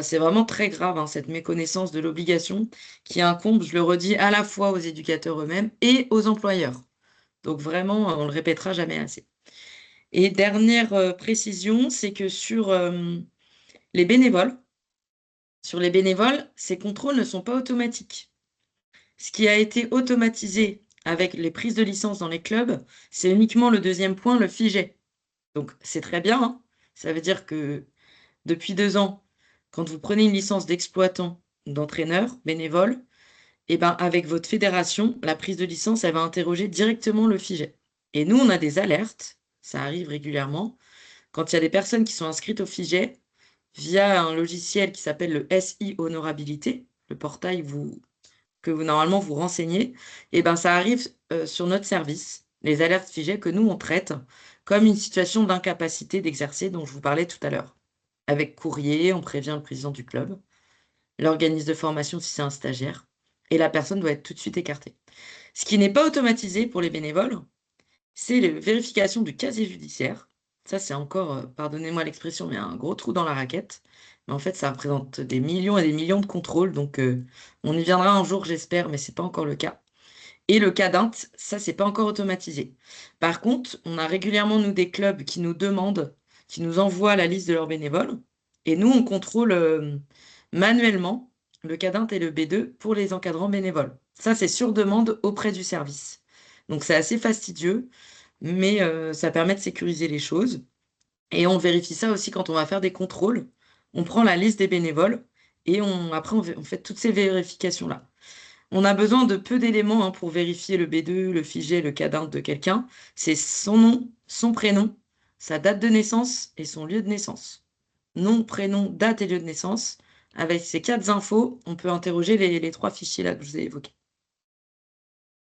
C'est vraiment très grave, hein, cette méconnaissance de l'obligation qui incombe, je le redis, à la fois aux éducateurs eux-mêmes et aux employeurs. Donc vraiment, on le répétera jamais assez. Et dernière précision, c'est que sur les bénévoles, ces contrôles ne sont pas automatiques. Ce qui a été automatisé avec les prises de licence dans les clubs, c'est uniquement le deuxième point, le FIGE. Donc c'est très bien, hein. Ça veut dire que depuis 2 ans, quand vous prenez une licence d'exploitant, d'entraîneur, bénévole, et ben avec votre fédération, la prise de licence, elle va interroger directement le FIGE. Et nous, on a des alertes, ça arrive régulièrement, quand il y a des personnes qui sont inscrites au FIGE via un logiciel qui s'appelle le SI Honorabilité, le portail que vous normalement vous renseignez, et ben ça arrive sur notre service, les alertes FIGE que nous on traite comme une situation d'incapacité d'exercer dont je vous parlais tout à l'heure. Avec courrier, on prévient le président du club, l'organisme de formation si c'est un stagiaire, et la personne doit être tout de suite écartée. Ce qui n'est pas automatisé pour les bénévoles, c'est la vérification du casier judiciaire. Ça, c'est encore, pardonnez-moi l'expression, mais un gros trou dans la raquette. Mais en fait, ça représente des millions et des millions de contrôles, donc on y viendra un jour, j'espère, mais c'est pas encore le cas. Et le CADINT, ça, c'est pas encore automatisé. Par contre, on a régulièrement, nous, des clubs qui nous demandent, qui nous envoient la liste de leurs bénévoles, et nous, on contrôle manuellement le CADINT et le B2 pour les encadrants bénévoles. Ça, c'est sur demande auprès du service. Donc, c'est assez fastidieux, mais ça permet de sécuriser les choses. Et on vérifie ça aussi quand on va faire des contrôles on prend la liste des bénévoles et après, on fait toutes ces vérifications-là. On a besoin de peu d'éléments pour vérifier le B2, le figé, le cadin de quelqu'un. C'est son nom, son prénom, sa date de naissance et son lieu de naissance. Nom, prénom, date et lieu de naissance. Avec ces 4 infos, on peut interroger les 3 fichiers là que je vous ai évoqués.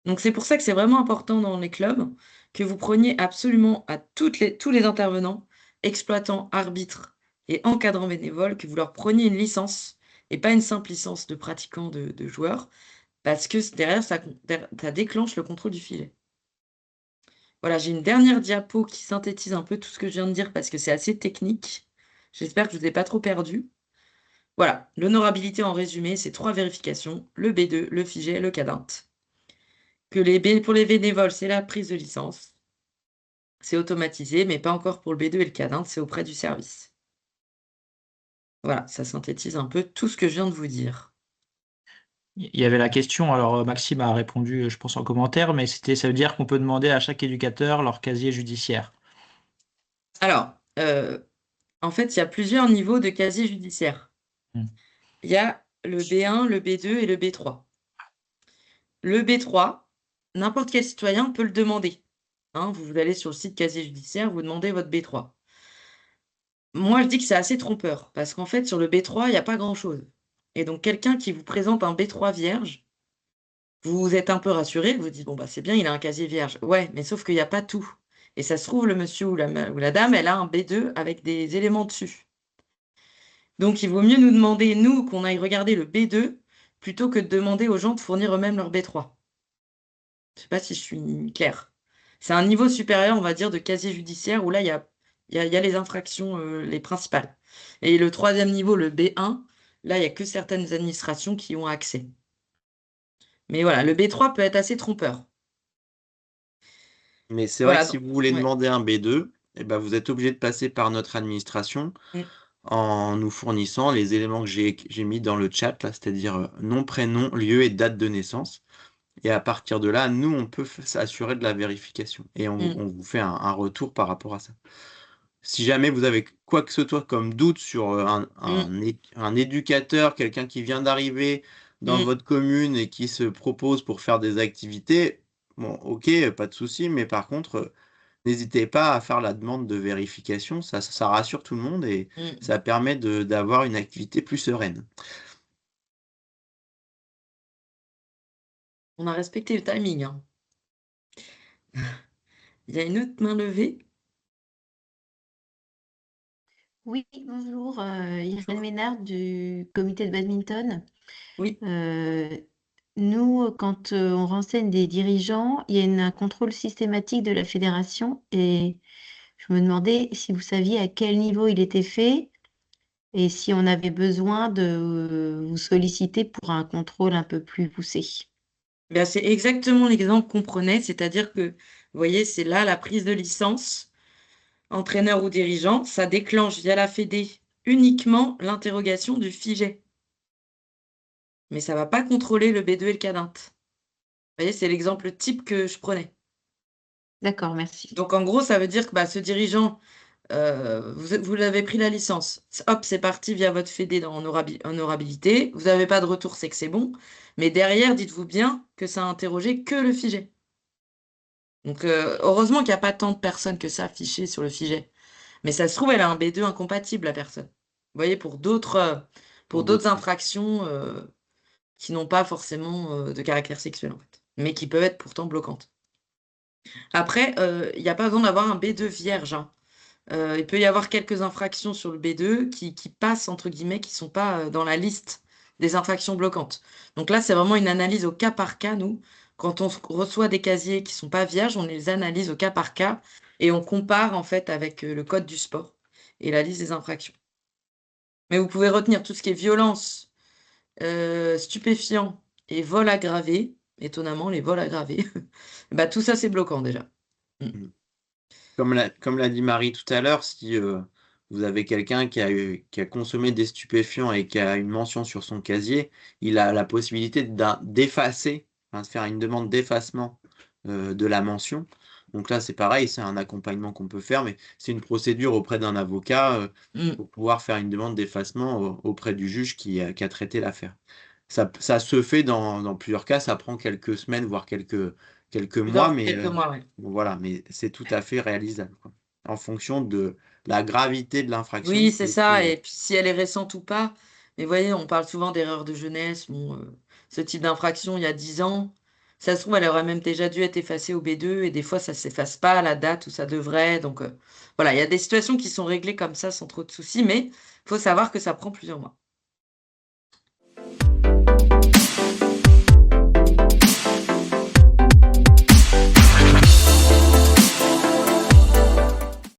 Donc c'est pour ça que c'est vraiment important dans les clubs que vous preniez absolument à tous les intervenants, exploitants, arbitres et encadrants bénévoles, que vous leur preniez une licence et pas une simple licence de pratiquant de joueur, parce que derrière, ça déclenche le contrôle du filet. Voilà, j'ai une dernière diapo qui synthétise un peu tout ce que je viens de dire parce que c'est assez technique. J'espère que je ne vous ai pas trop perdu. Voilà, l'honorabilité en résumé, c'est 3 vérifications, le B2, le figé, le cadint. Pour les bénévoles, c'est la prise de licence. C'est automatisé, mais pas encore pour le B2 et le cadint, c'est auprès du service. Voilà, ça synthétise un peu tout ce que je viens de vous dire. Il y avait la question, alors Maxime a répondu, je pense, en commentaire, mais ça veut dire qu'on peut demander à chaque éducateur leur casier judiciaire. Alors, en fait, il y a plusieurs niveaux de casier judiciaire. Hmm. Il y a le B1, le B2 et le B3. Le B3, n'importe quel citoyen peut le demander. Vous allez sur le site casier judiciaire, vous demandez votre B3. Moi, je dis que c'est assez trompeur, parce qu'en fait, sur le B3, il n'y a pas grand-chose. Et donc, quelqu'un qui vous présente un B3 vierge, vous êtes un peu rassuré, vous dites, bon, bah, c'est bien, il a un casier vierge. Ouais, mais sauf qu'il n'y a pas tout. Et ça se trouve, le monsieur ou la dame, elle a un B2 avec des éléments dessus. Donc, il vaut mieux nous demander, nous, qu'on aille regarder le B2, plutôt que de demander aux gens de fournir eux-mêmes leur B3. Je ne sais pas si je suis claire. C'est un niveau supérieur, on va dire, de casier judiciaire, où là, il y a les infractions, les principales. Et le 3e niveau, le B1, là, il n'y a que certaines administrations qui ont accès. Mais voilà, le B3 peut être assez trompeur. Mais c'est vrai que Voilà, si vous voulez ouais. demander un B2, eh ben, vous êtes obligé de passer par notre administration Mm. en nous fournissant les éléments que j'ai mis dans le chat, là, c'est-à-dire nom, prénom, lieu et date de naissance. Et à partir de là, nous, on peut s'assurer de la vérification. Et Mm. on vous fait un retour par rapport à ça. Si jamais vous avez quoi que ce soit comme doute sur Mm. un éducateur, quelqu'un qui vient d'arriver dans Mm. votre commune et qui se propose pour faire des activités, bon, ok, pas de souci, mais par contre, n'hésitez pas à faire la demande de vérification, ça rassure tout le monde et Mm. ça permet d'avoir une activité plus sereine. On a respecté le timing, hein. Il y a une autre main levée. Oui, bonjour, Irène Ménard du comité de badminton. Oui. Nous, quand on renseigne des dirigeants, il y a un contrôle systématique de la fédération et je me demandais si vous saviez à quel niveau il était fait et si on avait besoin de vous solliciter pour un contrôle un peu plus poussé. Ben, c'est exactement l'exemple qu'on prenait, c'est-à-dire que, vous voyez, c'est là la prise de licence, entraîneur ou dirigeant, ça déclenche via la Fédé uniquement l'interrogation du FIGE. Mais ça ne va pas contrôler le B2 et le cadint. Vous voyez, c'est l'exemple type que je prenais. D'accord, merci. Donc en gros, ça veut dire que ce dirigeant, vous avez pris la licence. Hop, c'est parti via votre Fédé en honorabilité. Vous n'avez pas de retour, c'est que c'est bon. Mais derrière, dites-vous bien que ça a interrogé que le FIGE. Donc heureusement qu'il n'y a pas tant de personnes que ça affichées sur le FIGE. Mais ça se trouve, elle a un B2 incompatible, la personne. Vous voyez, pour d'autres infractions qui n'ont pas forcément de caractère sexuel, en fait, mais qui peuvent être pourtant bloquantes. Après, il n'y a pas besoin d'avoir un B2 vierge, hein. Il peut y avoir quelques infractions sur le B2 qui passent, entre guillemets, qui ne sont pas dans la liste des infractions bloquantes. Donc là, c'est vraiment une analyse au cas par cas, nous. Quand on reçoit des casiers qui ne sont pas vierges, on les analyse au cas par cas et on compare en fait avec le code du sport et la liste des infractions. Mais vous pouvez retenir tout ce qui est violence, stupéfiant et vol aggravé. Étonnamment, les vols aggravés, bah, tout ça, c'est bloquant déjà. Mm. Mm. Comme l'a dit Marie tout à l'heure, si vous avez quelqu'un qui a consommé des stupéfiants et qui a une mention sur son casier, il a la possibilité d'effacer, de faire une demande d'effacement de la mention. Donc là, c'est pareil, c'est un accompagnement qu'on peut faire, mais c'est une procédure auprès d'un avocat Mm. pour pouvoir faire une demande d'effacement auprès du juge qui a traité l'affaire. Ça se fait dans plusieurs cas, ça prend quelques semaines, voire quelques mois, mais Quelques mois, ouais. bon, voilà, mais c'est tout à fait réalisable, quoi. En fonction de la gravité de l'infraction Oui, c'est qui est ça. soumise. Et puis si elle est récente ou pas. Mais vous voyez, on parle souvent d'erreur de jeunesse. Bon, ce type d'infraction, il y a 10 ans, ça se trouve, elle aurait même déjà dû être effacée au B2. Et des fois, ça s'efface pas à la date où ça devrait. Donc voilà, il y a des situations qui sont réglées comme ça sans trop de soucis. Mais il faut savoir que ça prend plusieurs mois.